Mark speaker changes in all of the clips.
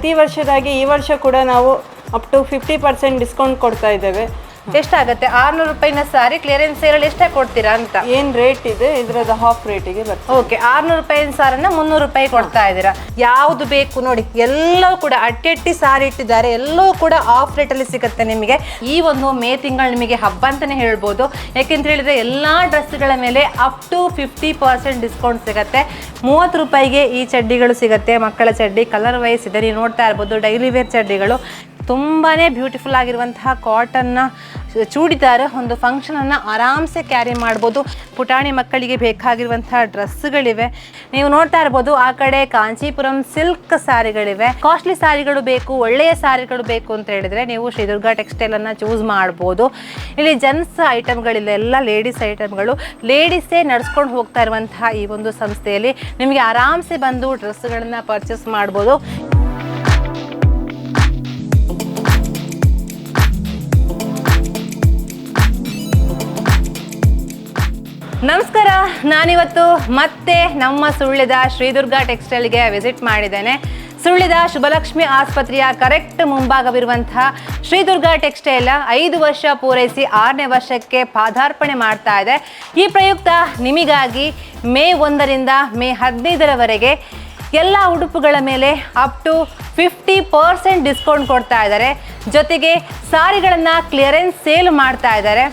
Speaker 1: ಪ್ರತಿ ವರ್ಷದಾಗಿ ಈ ವರ್ಷ ಕೂಡ ನಾವು ಅಪ್ ಟು 50% ಡಿಸ್ಕೌಂಟ್ ಕೊಡ್ತಾ ಇದ್ದೇವೆ.
Speaker 2: ಎಷ್ಟಾಗುತ್ತೆ? 600 ರೂಪಾಯಿನ ಸಾರಿ ಕ್ಲಿಯರೆನ್ಸ್ ಸೇಲ್ ಎಷ್ಟೇ ಕೊಡ್ತೀರಾ ಅಂತ?
Speaker 1: ಏನು ರೇಟ್ ಇದೆ ಇದರದ ಹಾಫ್ ರೇಟಿಗೆ ಬರ್ತದೆ.
Speaker 2: ಓಕೆ, 600 ರೂಪಾಯಿನ ಸಾರನ್ನ 300 ರೂಪಾಯಿ ಕೊಡ್ತಾ ಇದ್ದೀರಾ. ಯಾವುದು ಬೇಕು ನೋಡಿ, ಎಲ್ಲವೂ ಕೂಡ ಅಟ್ಟೆಟ್ಟಿ ಸಾರಿ ಇಟ್ಟಿದ್ದಾರೆ, ಎಲ್ಲವೂ ಕೂಡ ಆಫ್ ರೇಟಲ್ಲಿ ಸಿಗುತ್ತೆ ನಿಮಗೆ. ಈ ಒಂದು ಮೇ ತಿಂಗಳು ನಿಮಗೆ ಹಬ್ಬ ಅಂತಲೇ ಹೇಳ್ಬೋದು. ಯಾಕೆಂತ ಹೇಳಿದ್ರೆ ಎಲ್ಲ ಡ್ರೆಸ್ಗಳ ಮೇಲೆ ಅಪ್ ಟು 50% ಡಿಸ್ಕೌಂಟ್ ಸಿಗುತ್ತೆ. 30 ರೂಪಾಯಿಗೆ ಈ ಚಡ್ಡಿಗಳು ಸಿಗುತ್ತೆ. ಮಕ್ಕಳ ಚಡ್ಡಿ ಕಲರ್ ವೈಸ್ ಇದೆ, ನೀವು ನೋಡ್ತಾ ಇರ್ಬೋದು. ಡೈಲಿ ವೇರ್ ಚಡ್ಡಿಗಳು ತುಂಬಾ ಬ್ಯೂಟಿಫುಲ್ ಆಗಿರುವಂತಹ ಕಾಟನ್ನ ಚೂಡಿದಾರ ಒಂದು ಫಂಕ್ಷನನ್ನು ಆರಾಮ್ಸೆ ಕ್ಯಾರಿ ಮಾಡ್ಬೋದು. ಪುಟಾಣಿ ಮಕ್ಕಳಿಗೆ ಬೇಕಾಗಿರುವಂತಹ ಡ್ರೆಸ್ಗಳಿವೆ, ನೀವು ನೋಡ್ತಾ ಇರ್ಬೋದು. ಆ ಕಡೆ ಕಾಂಚೀಪುರಂ ಸಿಲ್ಕ್ ಸ್ಯಾರಿಗಳಿವೆ. ಕಾಸ್ಟ್ಲಿ ಸ್ಯಾರಿಗಳು ಬೇಕು, ಒಳ್ಳೆಯ ಸ್ಯಾರಿಗಳು ಬೇಕು ಅಂತ ಹೇಳಿದ್ರೆ ನೀವು ಶ್ರೀದುರ್ಗ ಟೆಕ್ಸ್ಟೈಲನ್ನು ಚೂಸ್ ಮಾಡ್ಬೋದು. ಇಲ್ಲಿ ಜೆಂಟ್ಸ್ ಐಟಮ್ಗಳಿಲ್ಲ, ಎಲ್ಲ ಲೇಡೀಸ್ ಐಟಮ್ಗಳು. ಲೇಡೀಸೇ ನಡ್ಸ್ಕೊಂಡು ಹೋಗ್ತಾ ಇರುವಂತಹ ಈ ಒಂದು ಸಂಸ್ಥೆಯಲ್ಲಿ ನಿಮಗೆ ಆರಾಮ್ಸೆ ಬಂದು ಡ್ರೆಸ್ಗಳನ್ನು ಪರ್ಚೇಸ್ ಮಾಡ್ಬೋದು. ನಮಸ್ಕಾರ, ನಾನಿವತ್ತು ಮತ್ತೆ ನಮ್ಮ ಸುಳ್ಯದ ಶ್ರೀದುರ್ಗ ಟೆಕ್ಸ್ಟೈಲ್ಗೆ ವಿಸಿಟ್ ಮಾಡಿದ್ದೇನೆ. ಸುಳ್ಯದ ಶುಭಲಕ್ಷ್ಮಿ ಆಸ್ಪತ್ರೆಯ ಕರೆಕ್ಟ್ ಮುಂಭಾಗವಿರುವಂತಹ ಶ್ರೀದುರ್ಗ ಟೆಕ್ಸ್ಟೈಲ್ 5 ವರ್ಷ ಪೂರೈಸಿ 6ನೇ ವರ್ಷಕ್ಕೆ ಪಾದಾರ್ಪಣೆ ಮಾಡ್ತಾ ಇದೆ. ಈ ಪ್ರಯುಕ್ತ ನಿಮಗಾಗಿ ಮೇ 1ರಿಂದ ಮೇ 15ರವರೆಗೆ ಎಲ್ಲ ಉಡುಪುಗಳ ಮೇಲೆ ಅಪ್ ಟು 50% ಡಿಸ್ಕೌಂಟ್ ಕೊಡ್ತಾ ಇದ್ದಾರೆ. ಜೊತೆಗೆ ಸಾರಿಗಳನ್ನು ಕ್ಲಿಯರೆನ್ಸ್ ಸೇಲ್ ಮಾಡ್ತಾ ಇದ್ದಾರೆ.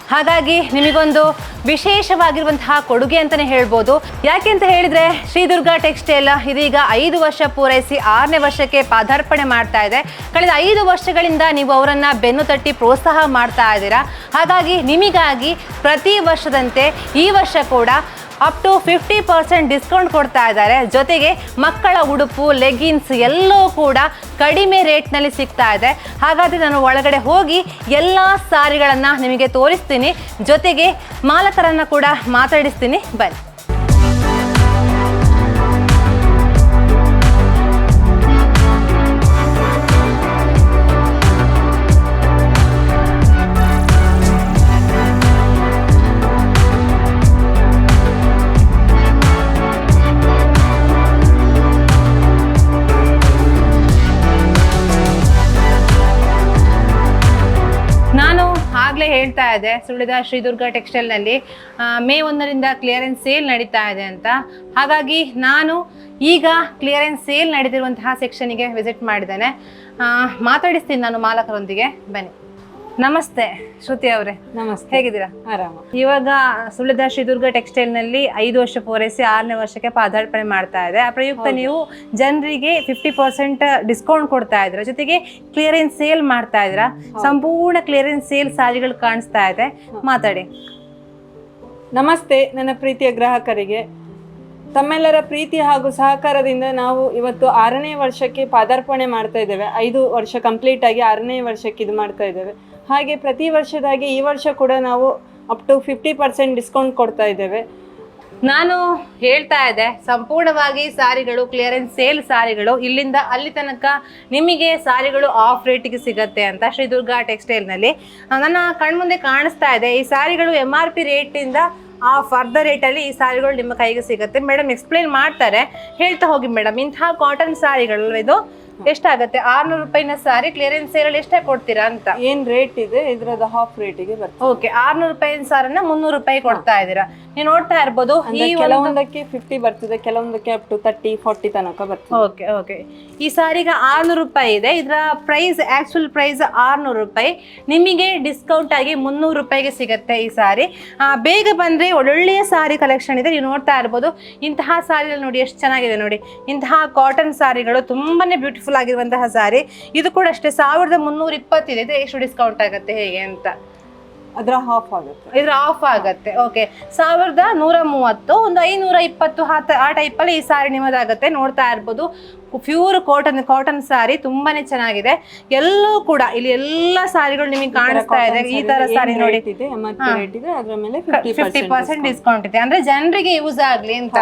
Speaker 2: ಹಾಗಾಗಿ ನಿಮಗೊಂದು ವಿಶೇಷವಾಗಿರುವಂತಹ ಕೊಡುಗೆ ಅಂತಲೇ ಹೇಳ್ಬೋದು. ಯಾಕೆ ಅಂತ ಹೇಳಿದರೆ ಶ್ರೀದುರ್ಗ ಟೆಕ್ಸ್ಟೈಲ್ ಇದೀಗ 5 ವರ್ಷ ಪೂರೈಸಿ 6ನೇ ವರ್ಷಕ್ಕೆ ಪಾದಾರ್ಪಣೆ ಮಾಡ್ತಾ ಇದೆ. ಕಳೆದ 5 ವರ್ಷಗಳಿಂದ ನೀವು ಅವರನ್ನು ಬೆನ್ನು ತಟ್ಟಿ ಪ್ರೋತ್ಸಾಹ ಮಾಡ್ತಾ ಇದ್ದೀರಾ. ಹಾಗಾಗಿ ನಿಮಗಾಗಿ ಪ್ರತಿ ವರ್ಷದಂತೆ ಈ ವರ್ಷ ಕೂಡ ಅಪ್ ಟು 50% ಡಿಸ್ಕೌಂಟ್ ಕೊಡ್ತಾ ಇದ್ದಾರೆ. ಜೊತೆಗೆ ಮಕ್ಕಳ ಉಡುಪು, ಲೆಗಿನ್ಸ್ ಎಲ್ಲವೂ ಕೂಡ ಕಡಿಮೆ ರೇಟ್ನಲ್ಲಿ ಸಿಗ್ತಾ ಇದೆ. ಹಾಗಾದರೆ ನಾನು ಒಳಗಡೆ ಹೋಗಿ ಎಲ್ಲ ಸಾರಿಗಳನ್ನು ನಿಮಗೆ ತೋರಿಸ್ತೀನಿ, ಜೊತೆಗೆ ಮಾಲಕರನ್ನು ಕೂಡ ಮಾತಾಡಿಸ್ತೀನಿ. ಬನ್ನಿ. ಹೇಳ್ತಾ ಇದೆ ಸುಳ್ಯದ ಶ್ರೀದುರ್ಗ ಟೆಕ್ಸ್ಟೈಲ್ನಲ್ಲಿ ಮೇ 1ರಿಂದ ಕ್ಲಿಯರೆನ್ಸ್ ಸೇಲ್ ನಡೀತಾ ಇದೆ ಅಂತ. ಹಾಗಾಗಿ ನಾನು ಈಗ ಕ್ಲಿಯರೆನ್ಸ್ ಸೇಲ್ ನಡೀತಿರುವಂತಹ ಸೆಕ್ಷನ್ಗೆ ವಿಸಿಟ್ ಮಾಡಿದ್ದೇನೆ. ಮಾತಾಡಿಸ್ತೀನಿ ನಾನು ಮಾಲಕರೊಂದಿಗೆ. ಬನ್ನಿ. ನಮಸ್ತೆ ಶ್ರುತಿ ಅವರೇ.
Speaker 1: ನಮಸ್ತೆ,
Speaker 2: ಹೇಗಿದ್ದೀರಾ?
Speaker 1: ಆರಾಮ.
Speaker 2: ಇವಾಗ ಸುಳ್ಯದ ಶ್ರೀದುರ್ಗ ಟೆಕ್ಸ್ಟೈಲ್ನಲ್ಲಿ 5 ವರ್ಷ ಪೂರೈಸಿ 6ನೇ ವರ್ಷಕ್ಕೆ ಪಾದಾರ್ಪಣೆ ಮಾಡ್ತಾ ಇದೆ. ಆ ಪ್ರಯುಕ್ತ ನೀವು ಜನರಿಗೆ 50% ಡಿಸ್ಕೌಂಟ್ ಕೊಡ್ತಾ ಇದ್ದೀರಾ, ಜೊತೆಗೆ ಕ್ಲಿಯರೆನ್ಸ್ ಸೇಲ್ ಮಾಡ್ತಾ ಇದ್ದೀರಾ. ಸಂಪೂರ್ಣ ಕ್ಲಿಯರೆನ್ಸ್ ಸೇಲ್ ಸಾರಿಗಳು ಕಾಣಿಸ್ತಾ ಇದೆ. ಮಾತಾಡಿ.
Speaker 1: ನಮಸ್ತೆ ನನ್ನ ಪ್ರೀತಿಯ ಗ್ರಾಹಕರಿಗೆ. ತಮ್ಮೆಲ್ಲರ ಪ್ರೀತಿ ಹಾಗೂ ಸಹಕಾರದಿಂದ ನಾವು ಇವತ್ತು 6ನೇ ವರ್ಷಕ್ಕೆ ಪಾದಾರ್ಪಣೆ ಮಾಡ್ತಾ ಇದ್ದೇವೆ. 5 ವರ್ಷ ಕಂಪ್ಲೀಟ್ ಆಗಿ 6ನೇ ವರ್ಷಕ್ಕೆ ಇದು ಮಾಡ್ತಾ ಇದ್ದೇವೆ. ಹಾಗೆ ಪ್ರತಿ ವರ್ಷದಾಗಿ ಈ ವರ್ಷ ಕೂಡ ನಾವು ಅಪ್ ಟು 50% ಡಿಸ್ಕೌಂಟ್ ಕೊಡ್ತಾ ಇದ್ದೇವೆ.
Speaker 2: ನಾನು ಹೇಳ್ತಾ ಇದ್ದೆ, ಸಂಪೂರ್ಣವಾಗಿ ಸಾರಿಗಳು ಕ್ಲಿಯರೆನ್ಸ್ ಸೇಲ್ ಸಾರಿಗಳು ಇಲ್ಲಿಂದ ಅಲ್ಲಿ ತನಕ ನಿಮಗೆ ಸಾರಿಗಳು ಆಫ್ ರೇಟಿಗೆ ಸಿಗತ್ತೆ ಅಂತ ಶ್ರೀದುರ್ಗ ಟೆಕ್ಸ್ಟೈಲ್ನಲ್ಲಿ ನನ್ನ ಕಣ್ಮುಂದೆ ಕಾಣಿಸ್ತಾ ಇದೆ. ಈ ಸಾರಿಗಳು MRP ರೇಟಿಂದ ಫರ್ದರ್ ರೇಟಲ್ಲಿ ಈ ಸಾರಿಗಳು ನಿಮ್ಮ ಕೈಗೆ ಸಿಗುತ್ತೆ. ಮೇಡಮ್ ಎಕ್ಸ್ಪ್ಲೇನ್ ಮಾಡ್ತಾರೆ, ಹೇಳ್ತಾ ಹೋಗಿ ಮೇಡಮ್. ಇಂತಹ ಕಾಟನ್ ಸಾರಿಗಳು ಇದು ಎಷ್ಟಾಗುತ್ತೆ? 600 ರೂಪಾಯಿನ ಸಾರಿ ಕ್ಲಿಯರೆನ್ಸ್ ಸೇಲ್ ಎಷ್ಟೇ ಕೊಡ್ತೀರಾ ಅಂತ?
Speaker 1: ಏನು ರೇಟ್ ಇದೆ ಇದರದ ಹಾಫ್ ರೇಟಿಗೆ ಬರ್ತದೆ.
Speaker 2: ಓಕೆ, 600 ರೂಪಾಯಿನ ಸಾರನ್ನ 300 ರೂಪಾಯಿ ಕೊಡ್ತಾ ಇದ್ದೀರಾ. ನೀವು ನೋಡ್ತಾ ಇರ್ಬೋದು,
Speaker 1: ಈ ಕೆಲವೊಂದಕ್ಕೆ 50 ಬರ್ತದೆ, ಕೆಲವೊಂದಕ್ಕೆ ಅಪ್ ಟು 30-40 ತನಕ ಬರ್ತದೆ.
Speaker 2: Okay okay. ಈ ಸಾರಿಗೆ 600 ರೂಪಾಯಿ ಇದೆ. ಇದರ ಪ್ರೈಸ್ ಆಕ್ಚುಲ್ ಪ್ರೈಸ್ 600 ರೂಪಾಯಿ. ನಿಮಗೆ ಡಿಸ್ಕೌಂಟ್ ಆಗಿ 300 ರೂಪಾಯಿಗೆ ಸಿಗುತ್ತೆ ಈ ಸಾರಿ. ಬೇಗ ಬಂದರೆ ಒಳ್ಳೊಳ್ಳೆಯ ಸಾರಿ ಕಲೆಕ್ಷನ್ ಇದೆ. ನೀವು ನೋಡ್ತಾ ಇರ್ಬೋದು, ಇಂತಹ ಸಾರಿಗಳು ನೋಡಿ ಎಷ್ಟು ಚೆನ್ನಾಗಿದೆ ನೋಡಿ. ಇಂತಹ ಕಾಟನ್ ಸಾರಿಗಳು ತುಂಬಾನೇ ಬ್ಯೂಟಿಫುಲ್ ಆಗಿರುವಂತಹ ಸಾರಿ. ಇದು ಕೂಡ ಅಷ್ಟೇ 1320 ಇದೆ. ಇದು ಎಷ್ಟು ಡಿಸ್ಕೌಂಟ್ ಆಗುತ್ತೆ ಹೇಗೆ ಅಂತ?
Speaker 1: ಅದರ ಹಾಫ್ ಆಗುತ್ತೆ.
Speaker 2: ಇದ್ರ ಆಫ್ ಆಗುತ್ತೆ. ಓಕೆ, 1130, ಒಂದು 520 ಆ ಟೈಪಲ್ಲಿ ಈ ಸಾರಿ ನಿಮ್ಮದಾಗುತ್ತೆ. ನೋಡ್ತಾ ಇರ್ಬೋದು, ಪ್ಯೂರ್ ಕಾಟನ್ ಸಾರಿ ತುಂಬಾನೇ ಚೆನ್ನಾಗಿದೆ. ಎಲ್ಲೂ ಕೂಡ ಇಲ್ಲಿ ಎಲ್ಲ ಸಾರಿಗಳು ನಿಮಗೆ ಕಾಣಿಸ್ತಾ ಇದೆ. ಈ ತರ ಸಾರಿ ನೋಡಿ, 50% ಡಿಸ್ಕೌಂಟ್ ಇದೆ. ಅಂದ್ರೆ ಜನರಿಗೆ ಯೂಸ್ ಆಗ್ಲಿ ಅಂತ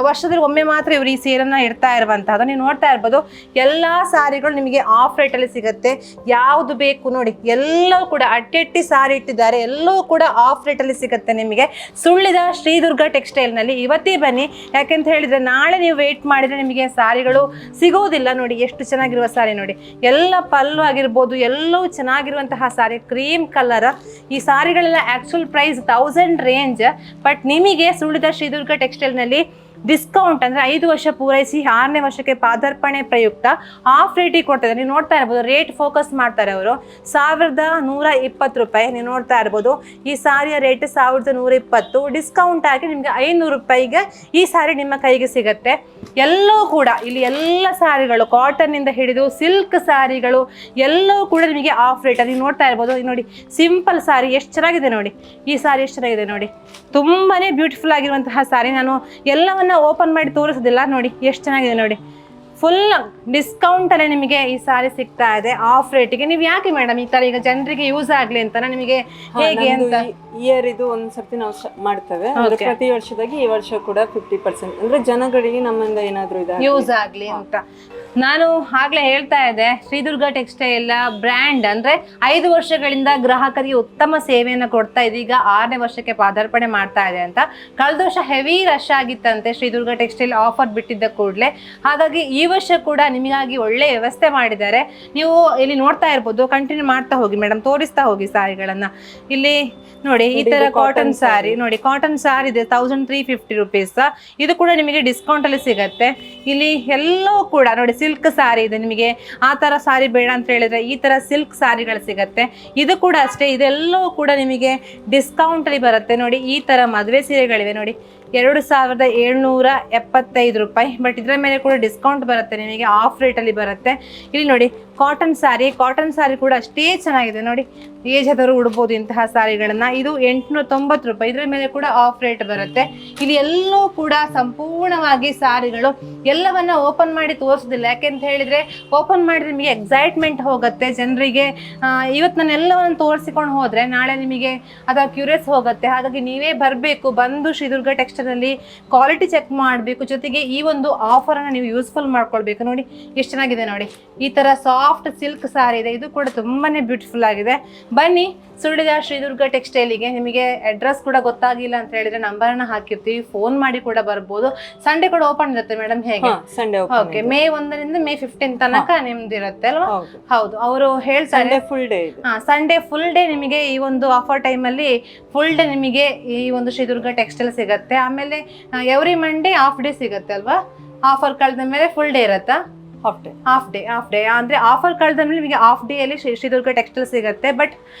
Speaker 2: ವರ್ಷದಲ್ಲಿ ಒಮ್ಮೆ ಮಾತ್ರ ಇವ್ರು ಈ ಸೇಲನ್ನ ಇಡ್ತಾ ಇರುವಂತಹದ್ದು. ನೀವು ನೋಡ್ತಾ ಇರ್ಬೋದು, ಎಲ್ಲಾ ಸಾರಿಗಳು ನಿಮಗೆ ಆಫ್ ರೇಟ್ ಅಲ್ಲಿ ಸಿಗುತ್ತೆ. ಯಾವ್ದು ಬೇಕು ನೋಡಿ, ಎಲ್ಲವೂ ಕೂಡ ಅಟ್ಟೆಟ್ಟಿ ಸಾರಿ ಇಟ್ಟಿದ್ದಾರೆ. ಎಲ್ಲವೂ ಕೂಡ ಆಫ್ ರೇಟ್ ಅಲ್ಲಿ ಸಿಗುತ್ತೆ ನಿಮಗೆ ಸುಳ್ಯದ ಶ್ರೀದುರ್ಗ ಟೆಕ್ಸ್ಟೈಲ್ ನಲ್ಲಿ. ಇವತ್ತೇ ಬನ್ನಿ, ಯಾಕೆಂತ ಹೇಳಿದ್ರೆ ನಾಳೆ ನೀವು ವೇಟ್ ಮಾಡಿದ್ರೆ ನಿಮಗೆ ಸಾರಿಗಳು ಸಿಗೋದಿಲ್ಲ. ನೋಡಿ ಎಷ್ಟು ಚೆನ್ನಾಗಿರುವ ಸಾರಿ ನೋಡಿ, ಎಲ್ಲ ಪಲ್ಲು ಆಗಿರ್ಬೋದು ಎಲ್ಲವೂ ಚೆನ್ನಾಗಿರುವಂತಹ ಸಾರಿ, ಕ್ರೀಮ್ ಕಲರ್. ಈ ಸಾರಿಗಳೆಲ್ಲ ಆ್ಯಕ್ಚುಲ್ ಪ್ರೈಸ್ 1000 ರೇಂಜ್. ಬಟ್ ನಿಮಗೆ ಸುಳ್ಳಿದ ಶ್ರೀದುರ್ಗ ಟೆಕ್ಸ್ಟೈಲ್ನಲ್ಲಿ ಡಿಸ್ಕೌಂಟ್ ಅಂದರೆ 5 ವರ್ಷ ಪೂರೈಸಿ 6ನೇ ವರ್ಷಕ್ಕೆ ಪಾದಾರ್ಪಣೆ ಪ್ರಯುಕ್ತ ಆಫ್ ರೇಟಿಗೆ ಕೊಡ್ತಾರೆ. ನೀವು ನೋಡ್ತಾ ಇರ್ಬೋದು, ರೇಟ್ ಫೋಕಸ್ ಮಾಡ್ತಾರೆ ಅವರು. 1120 ರೂಪಾಯಿ ನೀವು ನೋಡ್ತಾ ಇರ್ಬೋದು. ಈ ಸಾರಿಯ ರೇಟ್ 1120. ಡಿಸ್ಕೌಂಟ್ ಆಗಿ ನಿಮಗೆ 500 ರೂಪಾಯಿಗೆ ಈ ಸಾರಿ ನಿಮ್ಮ ಕೈಗೆ ಸಿಗುತ್ತೆ. ಎಲ್ಲವೂ ಕೂಡ ಇಲ್ಲಿ ಎಲ್ಲ ಸಾರಿಗಳು ಕಾಟನ್ನಿಂದ ಹಿಡಿದು ಸಿಲ್ಕ್ ಸಾರಿಗಳು ಎಲ್ಲವೂ ಕೂಡ ನಿಮಗೆ ಆಫ್ ರೇಟ್. ನೀವು ನೋಡ್ತಾ ಇರ್ಬೋದು. ನೋಡಿ ಸಿಂಪಲ್ ಸಾರಿ ಎಷ್ಟು ಚೆನ್ನಾಗಿದೆ ನೋಡಿ, ಈ ಸಾರಿ ಎಷ್ಟು ಚೆನ್ನಾಗಿದೆ ನೋಡಿ, ತುಂಬಾ ಬ್ಯೂಟಿಫುಲ್ ಆಗಿರುವಂತಹ ಸಾರಿ. ನಾನು ಎಲ್ಲವನ್ನ ಓಪನ್ ಮಾಡಿ ತೋರಿಸೋದಿಲ್ಲ. ನೋಡಿ ಎಷ್ಟು ಚೆನ್ನಾಗಿದೆ ನೋಡಿ, ಫುಲ್ ಡಿಸ್ಕೌಂಟ್ ಅಲ್ಲೇ ನಿಮಗೆ ಈ ಸಾರಿ ಸಿಗ್ತಾ ಇದೆ ಆಫ್ ರೇಟಿಗೆ. ನೀವು ಯಾಕೆ ಮೇಡಮ್ ಈ ತರ ಈಗ ಜನರಿಗೆ ಯೂಸ್ ಆಗ್ಲಿ ಅಂತ ನಿಮಗೆ ಹೇಗೆ ಅಂತ?
Speaker 1: ಇಯರ್ ಇದು ಒಂದ್ಸರ್ತಿ ನಾವು ಮಾಡ್ತೇವೆ, ಅಂದ್ರೆ ಪ್ರತಿ ವರ್ಷದಾಗಿ ಈ ವರ್ಷ ಕೂಡ 50% ಅಂದ್ರೆ ಜನಗಳಿಗೆ ನಮ್ಮಿಂದ ಏನಾದ್ರು
Speaker 2: ಯೂಸ್ ಆಗ್ಲಿ ಅಂತ. ನಾನು ಆಗ್ಲೇ ಹೇಳ್ತಾ ಇದ್ದೆ, ಶ್ರೀದುರ್ಗ ಟೆಕ್ಸ್ಟೈಲ್ ಬ್ರ್ಯಾಂಡ್ ಅಂದ್ರೆ 5 ವರ್ಷಗಳಿಂದ ಗ್ರಾಹಕರಿಗೆ ಉತ್ತಮ ಸೇವೆಯನ್ನು ಕೊಡ್ತಾ ಇದೆ. ಈಗ 6ನೇ ವರ್ಷಕ್ಕೆ ಪಾದಾರ್ಪಣೆ ಮಾಡ್ತಾ ಇದೆ ಅಂತ. ಕಳೆದ ವರ್ಷ heavy rush ಆಗಿತ್ತಂತೆ Sridurga textile offer ಬಿಟ್ಟಿದ್ದ ಕೂಡಲೇ. ಹಾಗಾಗಿ ಈ ವರ್ಷ ಕೂಡ ನಿಮಗಾಗಿ ಒಳ್ಳೆ ವ್ಯವಸ್ಥೆ ಮಾಡಿದ್ದಾರೆ. ನೀವು ಇಲ್ಲಿ ನೋಡ್ತಾ ಇರ್ಬೋದು, ಕಂಟಿನ್ಯೂ ಮಾಡ್ತಾ ಹೋಗಿ ಮೇಡಮ್, ತೋರಿಸ್ತಾ ಹೋಗಿ ಸಾರಿಗಳನ್ನ. ಇಲ್ಲಿ ನೋಡಿ ಈ ತರ ಕಾಟನ್ ಸಾರಿ ನೋಡಿ, ಕಾಟನ್ ಸಾರಿ ಇದೆ 1350 ರುಪೀಸ್. ಇದು ಕೂಡ ನಿಮಗೆ ಡಿಸ್ಕೌಂಟ್ ಅಲ್ಲಿ ಸಿಗತ್ತೆ. ಇಲ್ಲಿ ಎಲ್ಲವೂ ಕೂಡ ನೋಡಿ ಸಿಲ್ಕ್ ಸಾರಿ ಇದೆ. ನಿಮಗೆ ಆ ತರ ಸಾರಿ ಬೇಡ ಅಂತ ಹೇಳಿದ್ರೆ ಈ ತರ ಸಿಲ್ಕ್ ಸಾರಿಗಳು ಸಿಗತ್ತೆ. ಇದು ಕೂಡ ಅಷ್ಟೇ, ಇದೆಲ್ಲವೂ ಕೂಡ ನಿಮಗೆ ಡಿಸ್ಕೌಂಟ್ ಅಲ್ಲಿ ಬರುತ್ತೆ. ನೋಡಿ ಈ ತರ ಮದುವೆ ಸೀರೆಗಳಿವೆ ನೋಡಿ, 2775 ರೂಪಾಯಿ. ಬಟ್ ಇದರ ಮೇಲೆ ಕೂಡ ಡಿಸ್ಕೌಂಟ್ ಬರುತ್ತೆ, ನಿಮಗೆ ಆಫ್ ರೇಟಲ್ಲಿ ಬರುತ್ತೆ. ಇಲ್ಲಿ ನೋಡಿ ಕಾಟನ್ ಸಾರಿ ಕೂಡ ಅಷ್ಟೇ ಚೆನ್ನಾಗಿದೆ ನೋಡಿ, ಏಜ್ ಆದವರು ಉಡ್ಬೋದು ಇಂತಹ ಸಾರಿಗಳನ್ನ. ಇದು 890 ರೂಪಾಯಿ, ಇದರ ಮೇಲೆ ಕೂಡ ಆಫ್ ರೇಟ್ ಬರುತ್ತೆ. ಇಲ್ಲಿ ಎಲ್ಲವೂ ಕೂಡ ಸಂಪೂರ್ಣವಾಗಿ ಸಾರಿಗಳು. ಎಲ್ಲವನ್ನ ಓಪನ್ ಮಾಡಿ ತೋರಿಸೋದಿಲ್ಲ, ಯಾಕೆಂತ ಹೇಳಿದ್ರೆ ಓಪನ್ ಮಾಡಿದ್ರೆ ನಿಮಗೆ ಎಕ್ಸೈಟ್ಮೆಂಟ್ ಹೋಗುತ್ತೆ ಜನರಿಗೆ. ಇವತ್ತು ನಾನು ಎಲ್ಲವನ್ನು ತೋರಿಸಿಕೊಂಡು ಹೋದ್ರೆ ನಾಳೆ ನಿಮಗೆ ಅದರ ಕ್ಯೂರಿಯಸ್ ಹೋಗುತ್ತೆ. ಹಾಗಾಗಿ ನೀವೇ ಬರಬೇಕು, ಬಂದು ಶ್ರೀದುರ್ಗ ಟೆಕ್ಸ್ಟೈಲ್ ಅಲ್ಲಿ ಕ್ವಾಲಿಟಿ ಚೆಕ್ ಮಾಡಬೇಕು. ಜೊತೆಗೆ ಈ ಒಂದು ಆಫರ್ ಅನ್ನ ನೀವು ಯೂಸ್ಫುಲ್ ಮಾಡ್ಕೊಳ್ಬೇಕು. ನೋಡಿ ಎಷ್ಟು ಚೆನ್ನಾಗಿದೆ ನೋಡಿ, ಈ ತರ ಸಾಫ್ಟ್ ಸಿಲ್ಕ್ ಸಾರಿ ಇದೆ. ಇದು ಕೂಡ ತುಂಬಾನೇ ಬ್ಯೂಟಿಫುಲ್ ಆಗಿದೆ. ಬನ್ನಿ ಸುಳ್ಳಿದ ಶ್ರೀದುರ್ಗ ಟೆಕ್ಸ್ಟೈಲಿಗೆ. ನಿಮಗೆ ಅಡ್ರೆಸ್ ಕೂಡ ಗೊತ್ತಾಗಿಲ್ಲ ಅಂತ ಹೇಳಿದ್ರೆ ನಂಬರ್ ಅನ್ನ ಹಾಕಿರ್ತೀವಿ, ಫೋನ್ ಮಾಡಿ ಕೂಡ ಬರ್ಬೋದು. ಸಂಡೇ ಕೂಡ ಓಪನ್ ಇರುತ್ತೆ ಮೇಡಮ್, ಹೇಗೆ?
Speaker 1: ಸಂಡೇ
Speaker 2: ಓಕೆ, May 1 May 15 ತನಕ ನಿಮ್ದು ಇರುತ್ತೆ ಅಲ್ವಾ? ಹೌದು, ಅವರು ಹೇಳ್ತಾರೆ
Speaker 1: full day.
Speaker 2: Sunday full day ನಿಮಗೆ ಈ ಒಂದು ಆಫರ್ ಟೈಮ್ ಅಲ್ಲಿ ಫುಲ್ ಡೇ ನಿಮಗೆ ಈ ಒಂದು ಶ್ರೀದುರ್ಗ ಟೆಕ್ಸ್ಟೈಲ್ ಸಿಗುತ್ತೆ. ಆಮೇಲೆ ಎವ್ರಿ ಮಂಡೇ ಹಾಫ್ ಡೇ ಸಿಗುತ್ತೆ ಅಲ್ವಾ? ಆಫರ್ ಕಳೆದ ಮೇಲೆ ಫುಲ್ ಡೇ ಇರತ್ತಾ? ಹಾಫ್ ಡೇ ಅಂದ್ರೆ ಆಫರ್ ಕಳೆದ ಮೇಲೆ ನಿಮಗೆ ಹಾಫ್ ಡೇ ಅಲ್ಲಿ ಶ್ರೀದುರ್ಗ ಟೆಕ್ಸ್ಟೈಲ್ ಸಿಗುತ್ತೆ. ಬಟ್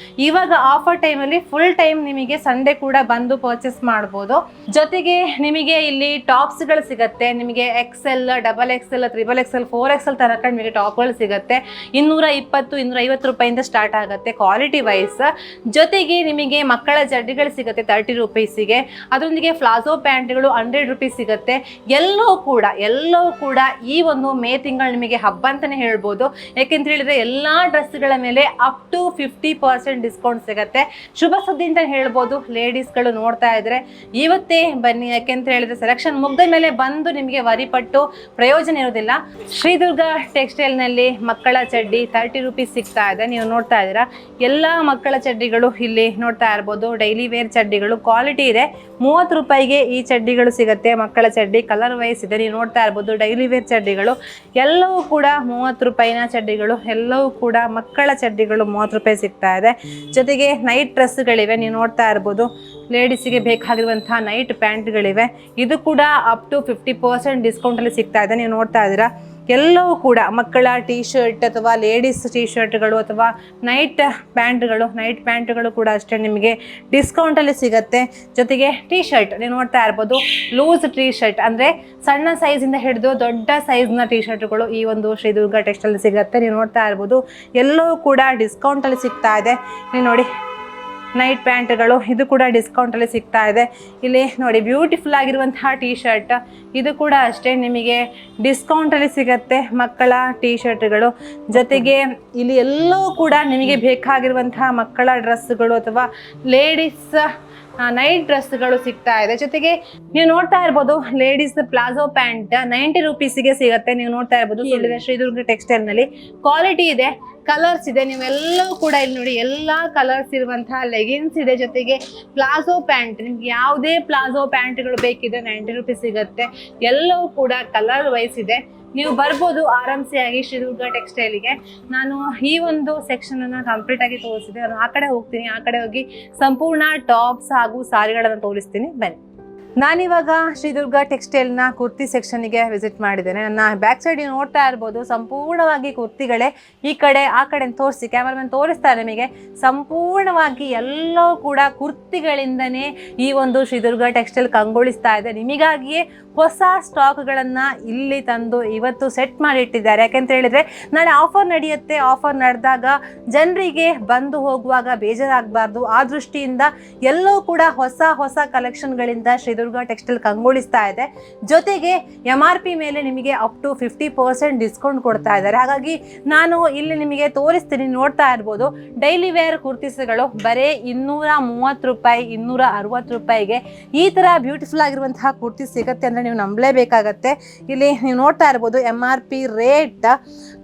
Speaker 2: ಇವಾಗ ಆಫರ್ ಟೈಮ್ ಅಲ್ಲಿ ಫುಲ್ ಟೈಮ್ ನಿಮಗೆ ಸಂಡೇ ಕೂಡ ಬಂದು ಪರ್ಚೇಸ್ ಮಾಡ್ಬೋದು. ಜೊತೆಗೆ ನಿಮಗೆ ಇಲ್ಲಿ ಟಾಪ್ಸ್ ಗಳು ಸಿಗುತ್ತೆ. ನಿಮಗೆ XL, XXL, XXL, 4XL ತನಕ ನಿಮಗೆ ಟಾಪ್ಗಳು ಸಿಗುತ್ತೆ. 220 250 ರೂಪಾಯಿಂದ ಸ್ಟಾರ್ಟ್ ಆಗುತ್ತೆ ಕ್ವಾಲಿಟಿ ವೈಸ್. ಜೊತೆಗೆ ನಿಮಗೆ ಮಕ್ಕಳ ಜಡ್ಡಿಗಳು ಸಿಗುತ್ತೆ 30 ರೂಪೀಸಿಗೆ. ಅದರೊಂದಿಗೆ ಫ್ಲಾಜೋ ಪ್ಯಾಂಟ್ಗಳು 100 ರೂಪೀಸ್ ಸಿಗುತ್ತೆ. ಎಲ್ಲವೂ ಕೂಡ ಈ ಒಂದು ಮೇ ತಿಂಗಳು ನಿಮಗೆ ಹಬ್ಬ ಅಂತಾನೆ ಹೇಳ್ಬೋದು. ಯಾಕೆಂತ ಹೇಳಿದ್ರೆ ಎಲ್ಲಾ ಡ್ರೆಸ್ಗಳ ಮೇಲೆ ಅಪ್ ಟು 50% ಡಿಸ್ಕೌಂಟ್ ಸಿಗುತ್ತೆ. ಶುಭ ಸುದ್ದಿ ಅಂತ ಹೇಳ್ಬೋದು. ಲೇಡೀಸ್ಗಳು ನೋಡ್ತಾ ಇದ್ರೆ ಇವತ್ತೇ ಬನ್ನಿ, ಯಾಕೆಂತ ಹೇಳಿದ್ರೆ ಸೆಲೆಕ್ಷನ್ ಮುಗ್ದ ಮೇಲೆ ಬಂದು ನಿಮಗೆ ವರಿಪಟ್ಟು ಪ್ರಯೋಜನ ಇರೋದಿಲ್ಲ. ಶ್ರೀದುರ್ಗ ಟೆಕ್ಸ್ಟೈಲ್ ನಲ್ಲಿ ಮಕ್ಕಳ ಚಡ್ಡಿ 30 ರೂಪೀಸ್ ಸಿಗ್ತಾ ಇದೆ. ನೀವು ನೋಡ್ತಾ ಇದ್ದೀರಾ, ಎಲ್ಲಾ ಮಕ್ಕಳ ಚಡ್ಡಿಗಳು ಇಲ್ಲಿ ನೋಡ್ತಾ ಇರ್ಬೋದು. ಡೈಲಿ ವೇರ್ ಚಡ್ಡಿಗಳು ಕ್ವಾಲಿಟಿ ಇದೆ. 30 ರೂಪಾಯಿಗೆ ಈ ಚಡ್ಡಿಗಳು ಸಿಗುತ್ತೆ. ಮಕ್ಕಳ ಚಡ್ಡಿ ಕಲರ್ ವೈಸ್ ಇದೆ, ನೀವು ನೋಡ್ತಾ ಇರ್ಬೋದು. ಡೈಲಿ ವೇರ್ ಚಡ್ಡಿಗಳು ಎಲ್ಲವೂ ಕೂಡ 30 ರೂಪಾಯಿನ ಚಡ್ಡಿಗಳು, ಎಲ್ಲವೂ ಕೂಡ ಮಕ್ಕಳ ಚಡ್ಡಿಗಳು 30 ರೂಪಾಯಿ ಸಿಗ್ತಾ ಇದೆ. ಜೊತೆಗೆ ನೈಟ್ ಡ್ರೆಸ್ಗಳಿವೆ, ನೀವು ನೋಡ್ತಾ ಇರ್ಬೋದು. ಲೇಡೀಸಿಗೆ ಬೇಕಾಗಿರುವಂತಹ ನೈಟ್ ಪ್ಯಾಂಟ್ಗಳಿವೆ. ಇದು ಕೂಡ ಅಪ್ ಟು 50% ಡಿಸ್ಕೌಂಟಲ್ಲಿ ಸಿಗ್ತಾ ಇದೆ, ನೀವು ನೋಡ್ತಾ ಇದ್ದೀರಾ. ಎಲ್ಲವೂ ಕೂಡ ಮಕ್ಕಳ ಟೀ ಶರ್ಟ್ ಅಥವಾ ಲೇಡೀಸ್ ಟೀ ಶರ್ಟ್ಗಳು ಅಥವಾ ನೈಟ್ ಪ್ಯಾಂಟ್ಗಳು ಕೂಡ ಅಷ್ಟೇ ನಿಮಗೆ ಡಿಸ್ಕೌಂಟಲ್ಲಿ ಸಿಗುತ್ತೆ. ಜೊತೆಗೆ ಟೀ ಶರ್ಟ್ ನೀವು ನೋಡ್ತಾ ಇರ್ಬೋದು. ಲೂಸ್ ಟೀ ಶರ್ಟ್ ಅಂದರೆ ಸಣ್ಣ ಸೈಜಿಂದ ಹಿಡಿದು ದೊಡ್ಡ ಸೈಜ್ನ ಟೀ ಶರ್ಟ್ಗಳು ಈ ಒಂದು ಶ್ರೀದುರ್ಗ ಟೆಕ್ಸ್ಟೈಲ್ ಸಿಗುತ್ತೆ. ನೀವು ನೋಡ್ತಾ ಇರ್ಬೋದು, ಎಲ್ಲವೂ ಕೂಡ ಡಿಸ್ಕೌಂಟಲ್ಲಿ ಸಿಗ್ತಾ ಇದೆ. ನೀವು ನೋಡಿ ನೈಟ್ ಪ್ಯಾಂಟ್ಗಳು, ಇದು ಕೂಡ ಡಿಸ್ಕೌಂಟಲ್ಲಿ ಸಿಗ್ತಾ ಇದೆ. ಇಲ್ಲಿ ನೋಡಿ ಬ್ಯೂಟಿಫುಲ್ ಆಗಿರುವಂತಹ ಟೀ ಶರ್ಟ್, ಇದು ಕೂಡ ಅಷ್ಟೇ ನಿಮಗೆ ಡಿಸ್ಕೌಂಟಲ್ಲಿ ಸಿಗುತ್ತೆ. ಮಕ್ಕಳ ಟೀ ಶರ್ಟ್ಗಳು, ಜೊತೆಗೆ ಇಲ್ಲಿ ಎಲ್ಲವೂ ಕೂಡ ನಿಮಗೆ ಬೇಕಾಗಿರುವಂತಹ ಮಕ್ಕಳ ಡ್ರೆಸ್ಗಳು ಅಥವಾ ಲೇಡೀಸ್ ನೈಟ್ ಡ್ರೆಸ್ಗಳು ಸಿಗ್ತಾ ಇದೆ. ಜೊತೆಗೆ ನೀವು ನೋಡ್ತಾ ಇರ್ಬೋದು ಲೇಡೀಸ್ ಪ್ಲಾಜೋ ಪ್ಯಾಂಟ್ 90 ರೂಪೀಸಿಗೆ ಸಿಗುತ್ತೆ. ನೀವು ನೋಡ್ತಾ ಇರ್ಬೋದು ಶ್ರೀದುರ್ಗ ಟೆಕ್ಸ್ಟೈಲ್ ನಲ್ಲಿ ಕ್ವಾಲಿಟಿ ಇದೆ, ಕಲರ್ಸ್ ಇದೆ. ನೀವೆಲ್ಲವೂ ಕೂಡ ಇಲ್ಲಿ ನೋಡಿ ಎಲ್ಲಾ ಕಲರ್ಸ್ ಇರುವಂತಹ ಲೆಗಿನ್ಸ್ ಇದೆ. ಜೊತೆಗೆ ಪ್ಲಾಜೋ ಪ್ಯಾಂಟ್, ನಿಮ್ಗೆ ಯಾವುದೇ ಪ್ಲಾಜೋ ಪ್ಯಾಂಟ್ಗಳು ಬೇಕಿದೆ 90 ರೂಪೀಸ್ ಸಿಗುತ್ತೆ. ಎಲ್ಲವೂ ಕೂಡ ಕಲರ್ ವೈಸ್ ಇದೆ. ನೀವು ಬರ್ಬೋದು ಆರಾಮ್ಸೆಯಾಗಿ ಶ್ರೀದುರ್ಗ ಟೆಕ್ಸ್ಟೈಲಿಗೆ. ನಾನು ಈ ಒಂದು ಸೆಕ್ಷನನ್ನು ಕಂಪ್ಲೀಟಾಗಿ ತೋರಿಸಿದೆ. ನಾನು ಆ ಕಡೆ ಹೋಗ್ತೀನಿ, ಆ ಕಡೆ ಹೋಗಿ ಸಂಪೂರ್ಣ ಟಾಪ್ಸ್ ಹಾಗೂ ಸಾರಿಗಳನ್ನು ತೋರಿಸ್ತೀನಿ ಬನ್ನಿ. ನಾನಿವಾಗ ಶ್ರೀದುರ್ಗ ಟೆಕ್ಸ್ಟೈಲ್ನ ಕುರ್ತಿ ಸೆಕ್ಷನ್ಗೆ ವಿಸಿಟ್ ಮಾಡಿದ್ದೇನೆ. ನನ್ನ ಬ್ಯಾಕ್ ಸೈಡ್ ನೀವು ನೋಡ್ತಾ ಇರ್ಬೋದು, ಸಂಪೂರ್ಣವಾಗಿ ಕುರ್ತಿಗಳೇ. ಈ ಕಡೆ ಆ ಕಡೆ ತೋರಿಸಿ, ಕ್ಯಾಮರಾಮನ್ ತೋರಿಸ್ತಾರೆ ನಿಮಗೆ. ಸಂಪೂರ್ಣವಾಗಿ ಎಲ್ಲವೂ ಕೂಡ ಕುರ್ತಿಗಳಿಂದನೇ ಈ ಒಂದು ಶ್ರೀದುರ್ಗ ಟೆಕ್ಸ್ಟೈಲ್ ಕಂಗೊಳಿಸ್ತಾ ಇದೆ. ನಿಮಗಾಗಿಯೇ ಹೊಸ ಸ್ಟಾಕ್ಗಳನ್ನು ಇಲ್ಲಿ ತಂದು ಇವತ್ತು ಸೆಟ್ ಮಾಡಿಟ್ಟಿದ್ದಾರೆ. ಯಾಕೆಂತ ಹೇಳಿದರೆ ನಾಳೆ ಆಫರ್ ನಡೆಯುತ್ತೆ. ಆಫರ್ ನಡೆದಾಗ ಜನರಿಗೆ ಬಂದು ಹೋಗುವಾಗ ಬೇಜಾರಾಗಬಾರ್ದು. ಆ ದೃಷ್ಟಿಯಿಂದ ಎಲ್ಲವೂ ಕೂಡ ಹೊಸ ಹೊಸ ಕಲೆಕ್ಷನ್ಗಳಿಂದ ಶ್ರೀದುರ್ಗ ಟೆಕ್ಸ್ಟೈಲ್ ಕಂಗೊಳಿಸ್ತಾ ಇದೆ. ಜೊತೆಗೆ MRP ಮೇಲೆ ನಿಮಗೆ ಅಪ್ ಟು 50% ಡಿಸ್ಕೌಂಟ್ ಕೊಡ್ತಾ ಇದ್ದಾರೆ. ಹಾಗಾಗಿ ನಾನು ಇಲ್ಲಿ ನಿಮಗೆ ತೋರಿಸ್ತೀನಿ, ನೋಡ್ತಾ ಇರ್ಬೋದು. ಡೈಲಿ ವೇರ್ ಕುರ್ತೀಸ್ಗಳು ಬರೀ 230 ರೂಪಾಯಿ, 260 ರೂಪಾಯಿಗೆ ಈ ಥರ ಬ್ಯೂಟಿಫುಲ್ ಆಗಿರುವಂತಹ ಕುರ್ತಿ ಸಿಗುತ್ತೆ ಅಂದರೆ ನೀವು ನಂಬಲೇಬೇಕಾಗತ್ತೆ. ಇಲ್ಲಿ ನೀವು ನೋಡ್ತಾ ಇರ್ಬೋದು, MRP ರೇಟ್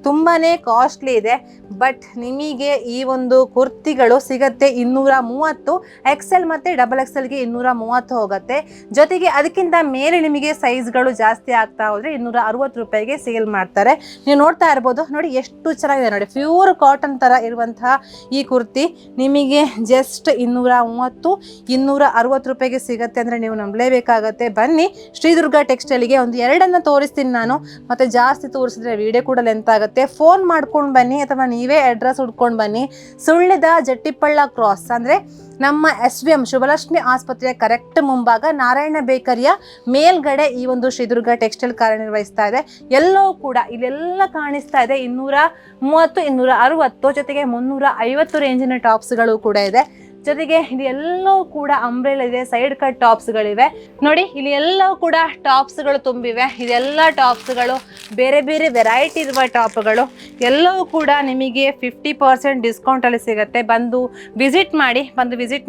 Speaker 2: ತುಂಬಾ ಕಾಸ್ಟ್ಲಿ ಇದೆ. ಬಟ್ ನಿಮಗೆ ಈ ಒಂದು ಕುರ್ತಿಗಳು ಸಿಗುತ್ತೆ 230. XL ಮತ್ತು XXLಗೆ 230 ಹೋಗುತ್ತೆ. ಜೊತೆಗೆ ಅದಕ್ಕಿಂತ ಮೇಲೆ ನಿಮಗೆ ಸೈಜ್ಗಳು ಜಾಸ್ತಿ ಆಗ್ತಾ ಹೋದರೆ 260 ರೂಪಾಯಿಗೆ ಸೇಲ್ ಮಾಡ್ತಾರೆ. ನೀವು ನೋಡ್ತಾ ಇರ್ಬೋದು, ನೋಡಿ ಎಷ್ಟು ಚೆನ್ನಾಗಿದೆ ನೋಡಿ. ಪ್ಯೂರ್ ಕಾಟನ್ ಥರ ಇರುವಂತಹ ಈ ಕುರ್ತಿ ನಿಮಗೆ ಜಸ್ಟ್ 230, 260 ರೂಪಾಯಿಗೆ ಸಿಗುತ್ತೆ ಅಂದರೆ ನೀವು ನಂಬಲೇಬೇಕಾಗತ್ತೆ. ಬನ್ನಿ ಶ್ರೀದುರ್ಗ ಟೆಕ್ಸ್ಟೈಲಿಗೆ. ಒಂದು ಎರಡನ್ನು ತೋರಿಸ್ತೀನಿ ನಾನು, ಮತ್ತು ಜಾಸ್ತಿ ತೋರಿಸಿದ್ರೆ ವಿಡಿಯೋ ಕೂಡ ಲೆಂತ್ ಆಗುತ್ತೆ. ಫೋನ್ ಮಾಡ್ಕೊಂಡು ಬನ್ನಿ ಅಥವಾ ನೀವೇ ಅಡ್ರೆಸ್ ಹುಡ್ಕೊಂಡು ಬನ್ನಿ. ಸುಳ್ಯದ ಜಟ್ಟಿಪಳ್ಳ ಕ್ರಾಸ್ ಅಂದರೆ ನಮ್ಮ SVM ಶುಭಲಕ್ಷ್ಮಿ ಆಸ್ಪತ್ರೆಯ ಕರೆಕ್ಟ್ ಮುಂಭಾಗ ನಾರಾಯಣ ಬೇಕರಿಯ ಮೇಲ್ಗಡೆ ಈ ಒಂದು ಶ್ರೀದುರ್ಗ ಟೆಕ್ಸ್ಟೈಲ್ ಕಾರ್ಯನಿರ್ವಹಿಸ್ತಾ ಇದೆ. ಎಲ್ಲವೂ ಕೂಡ ಇಲ್ಲೆಲ್ಲ ಕಾಣಿಸ್ತಾ ಇದೆ 230, 260, ಜೊತೆಗೆ 350 ರೇಂಜಿನ ಟಾಪ್ಸ್ಗಳು ಕೂಡ ಇದೆ. ಜೊತೆಗೆ ಇಲ್ಲಿ ಎಲ್ಲವೂ ಕೂಡ ಅಂಬ್ರೆಲಾ ಇದೆ, ಸೈಡ್ ಕಟ್ ಟಾಪ್ಸ್ಗಳಿವೆ. ನೋಡಿ ಇಲ್ಲಿ ಎಲ್ಲವೂ ಕೂಡ ಟಾಪ್ಸ್ಗಳು ತುಂಬಿವೆ. ಇದೆಲ್ಲ ಟಾಪ್ಸ್ಗಳು ಬೇರೆ ಬೇರೆ ವೆರೈಟಿ ಇರುವ ಟಾಪ್ಗಳು ಎಲ್ಲವೂ ಕೂಡ ನಿಮಗೆ 50% ಡಿಸ್ಕೌಂಟಲ್ಲಿ ಸಿಗುತ್ತೆ. ಬಂದು ವಿಸಿಟ್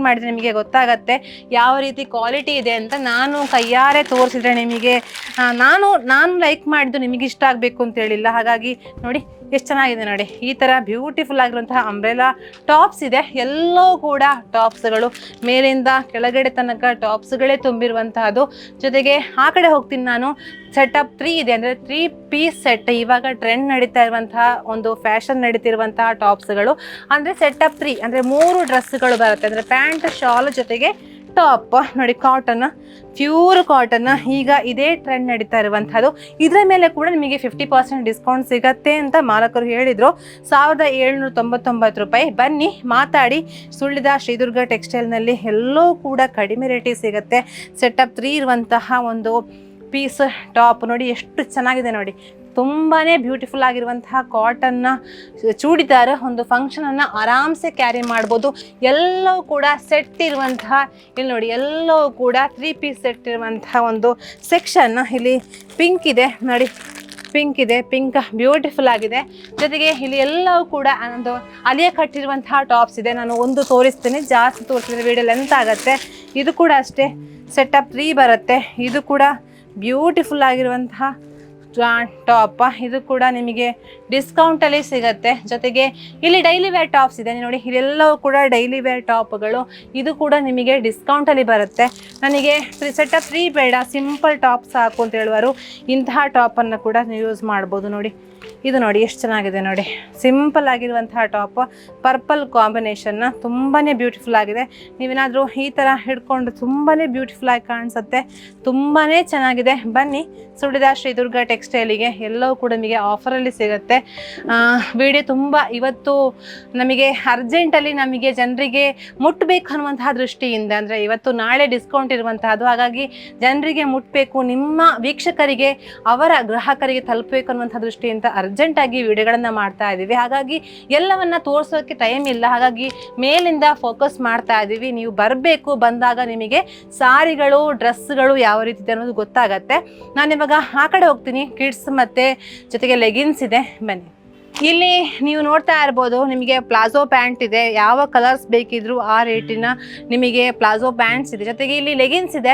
Speaker 2: ಮಾಡಿದರೆ ನಿಮಗೆ ಗೊತ್ತಾಗತ್ತೆ ಯಾವ ರೀತಿ ಕ್ವಾಲಿಟಿ ಇದೆ ಅಂತ. ನಾನು ಕೈಯಾರೆ ತೋರಿಸಿದ್ರೆ ನಿಮಗೆ ನಾನು ಲೈಕ್ ಮಾಡಿದ್ದು ನಿಮಗೆ ಇಷ್ಟ ಆಗಬೇಕು ಅಂತ ಹೇಳಿಲ್ಲ. ಹಾಗಾಗಿ ನೋಡಿ ಎಷ್ಟು ಚೆನ್ನಾಗಿದೆ ನೋಡಿ. ಈ ಥರ ಬ್ಯೂಟಿಫುಲ್ ಆಗಿರುವಂತಹ ಅಂಬ್ರೆಲಾ ಟಾಪ್ಸ್ ಇದೆ. ಎಲ್ಲವೂ ಕೂಡ ಟಾಪ್ಸ್ಗಳು ಮೇಲಿಂದ ಕೆಳಗಡೆ ತನಕ ಟಾಪ್ಸ್ಗಳೇ ತುಂಬಿರುವಂತಹದ್ದು. ಜೊತೆಗೆ ಆ ಕಡೆ ಹೋಗ್ತೀನಿ ನಾನು. ಸೆಟಪ್ 3 ಇದೆ, ಅಂದರೆ 3 ಪೀಸ್ ಸೆಟ್. ಇವಾಗ ಟ್ರೆಂಡ್ ನಡೀತಾ ಇರುವಂತಹ ಒಂದು ಫ್ಯಾಷನ್ ನಡೀತಿರುವಂತಹ ಟಾಪ್ಸ್ಗಳು. ಅಂದರೆ ಸೆಟಪ್ 3 ಅಂದರೆ 3 ಡ್ರೆಸ್ಗಳು ಬರುತ್ತೆ. ಅಂದರೆ ಪ್ಯಾಂಟ್, ಶಾಲ್ ಜೊತೆಗೆ ಟಾಪ್. ನೋಡಿ ಕಾಟನ್, ಪ್ಯೂರ್ ಕಾಟನ್. ಈಗ ಇದೇ ಟ್ರೆಂಡ್ ನಡೀತಾ ಇರುವಂಥದ್ದು. ಇದರ ಮೇಲೆ ಕೂಡ ನಿಮಗೆ 50% ಡಿಸ್ಕೌಂಟ್ ಸಿಗತ್ತೆ ಅಂತ ಮಾಲಕರು ಹೇಳಿದರು. 1799 ರೂಪಾಯಿ. ಬನ್ನಿ ಮಾತಾಡಿ. ಸುಳ್ಳಿದ ಶ್ರೀದುರ್ಗ ಟೆಕ್ಸ್ಟೈಲ್ನಲ್ಲಿ ಎಲ್ಲವೂ ಕೂಡ ಕಡಿಮೆ ರೇಟಿಗೆ ಸಿಗುತ್ತೆ. ಸೆಟಪ್ 3 ಇರುವಂತಹ ಒಂದು ಪೀಸ್ ಟಾಪ್ ನೋಡಿ ಎಷ್ಟು ಚೆನ್ನಾಗಿದೆ ನೋಡಿ. ತುಂಬಾ ಬ್ಯೂಟಿಫುಲ್ ಆಗಿರುವಂತಹ ಕಾಟನ್ನ ಚೂಡಿದಾರ. ಒಂದು ಫಂಕ್ಷನನ್ನು ಆರಾಮ್ಸೆ ಕ್ಯಾರಿ ಮಾಡ್ಬೋದು. ಎಲ್ಲವೂ ಕೂಡ ಸೆಟ್ ಇರುವಂತಹ, ಇಲ್ಲಿ ನೋಡಿ ಎಲ್ಲವೂ ಕೂಡ 3 ಪೀಸ್ ಸೆಟ್ ಇರುವಂತಹ ಒಂದು ಸೆಕ್ಷನ್. ಇಲ್ಲಿ ಪಿಂಕ್ ಇದೆ ನೋಡಿ, ಪಿಂಕ್ ಇದೆ, ಪಿಂಕ್ ಬ್ಯೂಟಿಫುಲ್ ಆಗಿದೆ. ಜೊತೆಗೆ ಇಲ್ಲಿ ಎಲ್ಲವೂ ಕೂಡ ಒಂದು ಅಲಿಯ ಕಟ್ಟಿರುವಂತಹ ಟಾಪ್ಸ್ ಇದೆ. ನಾನು ಒಂದು ತೋರಿಸ್ತೀನಿ, ಜಾಸ್ತಿ ತೋರಿಸಿದ್ರೆ ವಿಡಿಯೋ ಲೆಂತ್ ಆಗುತ್ತೆ. ಇದು ಕೂಡ ಅಷ್ಟೇ ಸೆಟಪ್ 3 ಬರುತ್ತೆ. ಇದು ಕೂಡ ಬ್ಯೂಟಿಫುಲ್ ಆಗಿರುವಂತಹ ಟಾಪ್. ಇದು ಕೂಡ ನಿಮಗೆ ಡಿಸ್ಕೌಂಟಲ್ಲಿ ಸಿಗುತ್ತೆ. ಜೊತೆಗೆ ಇಲ್ಲಿ ಡೈಲಿ ವೇರ್ ಟಾಪ್ಸ್ ಇದೆ ನೋಡಿ. ಇದೆಲ್ಲವೂ ಕೂಡ ಡೈಲಿ ವೇರ್ ಟಾಪ್ಗಳು. ಇದು ಕೂಡ ನಿಮಗೆ ಡಿಸ್ಕೌಂಟಲ್ಲಿ ಬರುತ್ತೆ. ನನಗೆ ಸೆಟಪ್ 3 ಬೇಡ, ಸಿಂಪಲ್ ಟಾಪ್ ಸಾಕು ಅಂತ ಹೇಳುವರು. ಇಂತಹ ಟಾಪನ್ನು ಕೂಡ ನೀವು ಯೂಸ್ ಮಾಡ್ಬೋದು. ನೋಡಿ ಇದು ನೋಡಿ ಎಷ್ಟು ಚೆನ್ನಾಗಿದೆ ನೋಡಿ. ಸಿಂಪಲ್ ಆಗಿರುವಂತಹ ಟಾಪ್, ಪರ್ಪಲ್ ಕಾಂಬಿನೇಷನ್ನ ತುಂಬಾ ಬ್ಯೂಟಿಫುಲ್ ಆಗಿದೆ. ನೀವೇನಾದರೂ ಈ ಥರ ಹಿಡ್ಕೊಂಡು ತುಂಬಾ ಬ್ಯೂಟಿಫುಲ್ ಆಗಿ ಕಾಣಿಸುತ್ತೆ. ತುಂಬಾ ಚೆನ್ನಾಗಿದೆ. ಬನ್ನಿ ಸುಳ್ಳಿದ ಶ್ರೀದುರ್ಗ ಟೆಕ್ಸ್ಟೈಲಿಗೆ. ಎಲ್ಲವೂ ಕೂಡ ನಿಮಗೆ ಆಫರಲ್ಲಿ ಸಿಗುತ್ತೆ. ವಿಡಿಯೋ ತುಂಬ ಇವತ್ತು ನಮಗೆ ಅರ್ಜೆಂಟಲ್ಲಿ ನಮಗೆ ಜನರಿಗೆ ಮುಟ್ಟಬೇಕು ಅನ್ನುವಂತಹ ದೃಷ್ಟಿಯಿಂದ, ಅಂದರೆ ಇವತ್ತು ನಾಳೆ ಡಿಸ್ಕೌಂಟ್ ಇರುವಂತಹದ್ದು. ಹಾಗಾಗಿ ಜನರಿಗೆ ಮುಟ್ಟಬೇಕು, ನಿಮ್ಮ ವೀಕ್ಷಕರಿಗೆ, ಅವರ ಗ್ರಾಹಕರಿಗೆ ತಲುಪಬೇಕು ಅನ್ನುವಂಥ ದೃಷ್ಟಿಯಿಂದ ಅರ್ಜೆಂಟಾಗಿ ವಿಡಿಯೋಗಳನ್ನು ಮಾಡ್ತಾ ಇದ್ದೀವಿ. ಹಾಗಾಗಿ ಎಲ್ಲವನ್ನ ತೋರಿಸೋಕ್ಕೆ ಟೈಮ್ ಇಲ್ಲ. ಹಾಗಾಗಿ ಮೇಲಿಂದ ಫೋಕಸ್ ಮಾಡ್ತಾ ಇದ್ದೀವಿ. ನೀವು ಬರಬೇಕು. ಬಂದಾಗ ನಿಮಗೆ ಸಾರಿಗಳು, ಡ್ರೆಸ್ಗಳು ಯಾವ ರೀತಿ ಇದೆ ಅನ್ನೋದು ಗೊತ್ತಾಗತ್ತೆ. ನಾನಿವಾಗ ಆ ಕಡೆ ಹೋಗ್ತೀನಿ. ಕಿಡ್ಸ್ ಮತ್ತು ಜೊತೆಗೆ ಲೆಗಿನ್ಸ್ ಇದೆ, ಬನ್ನಿ. ಇಲ್ಲಿ ನೀವು ನೋಡ್ತಾ ಇರ್ಬೋದು, ನಿಮಗೆ ಪ್ಲಾಜೋ ಪ್ಯಾಂಟ್ ಇದೆ. ಯಾವ ಕಲರ್ಸ್ ಬೇಕಿದ್ರು ಆ ರೇಟಿನ ನಿಮಗೆ ಪ್ಲಾಜೋ ಪ್ಯಾಂಟ್ಸ್ ಇದೆ. ಜೊತೆಗೆ ಇಲ್ಲಿ ಲೆಗಿನ್ಸ್ ಇದೆ,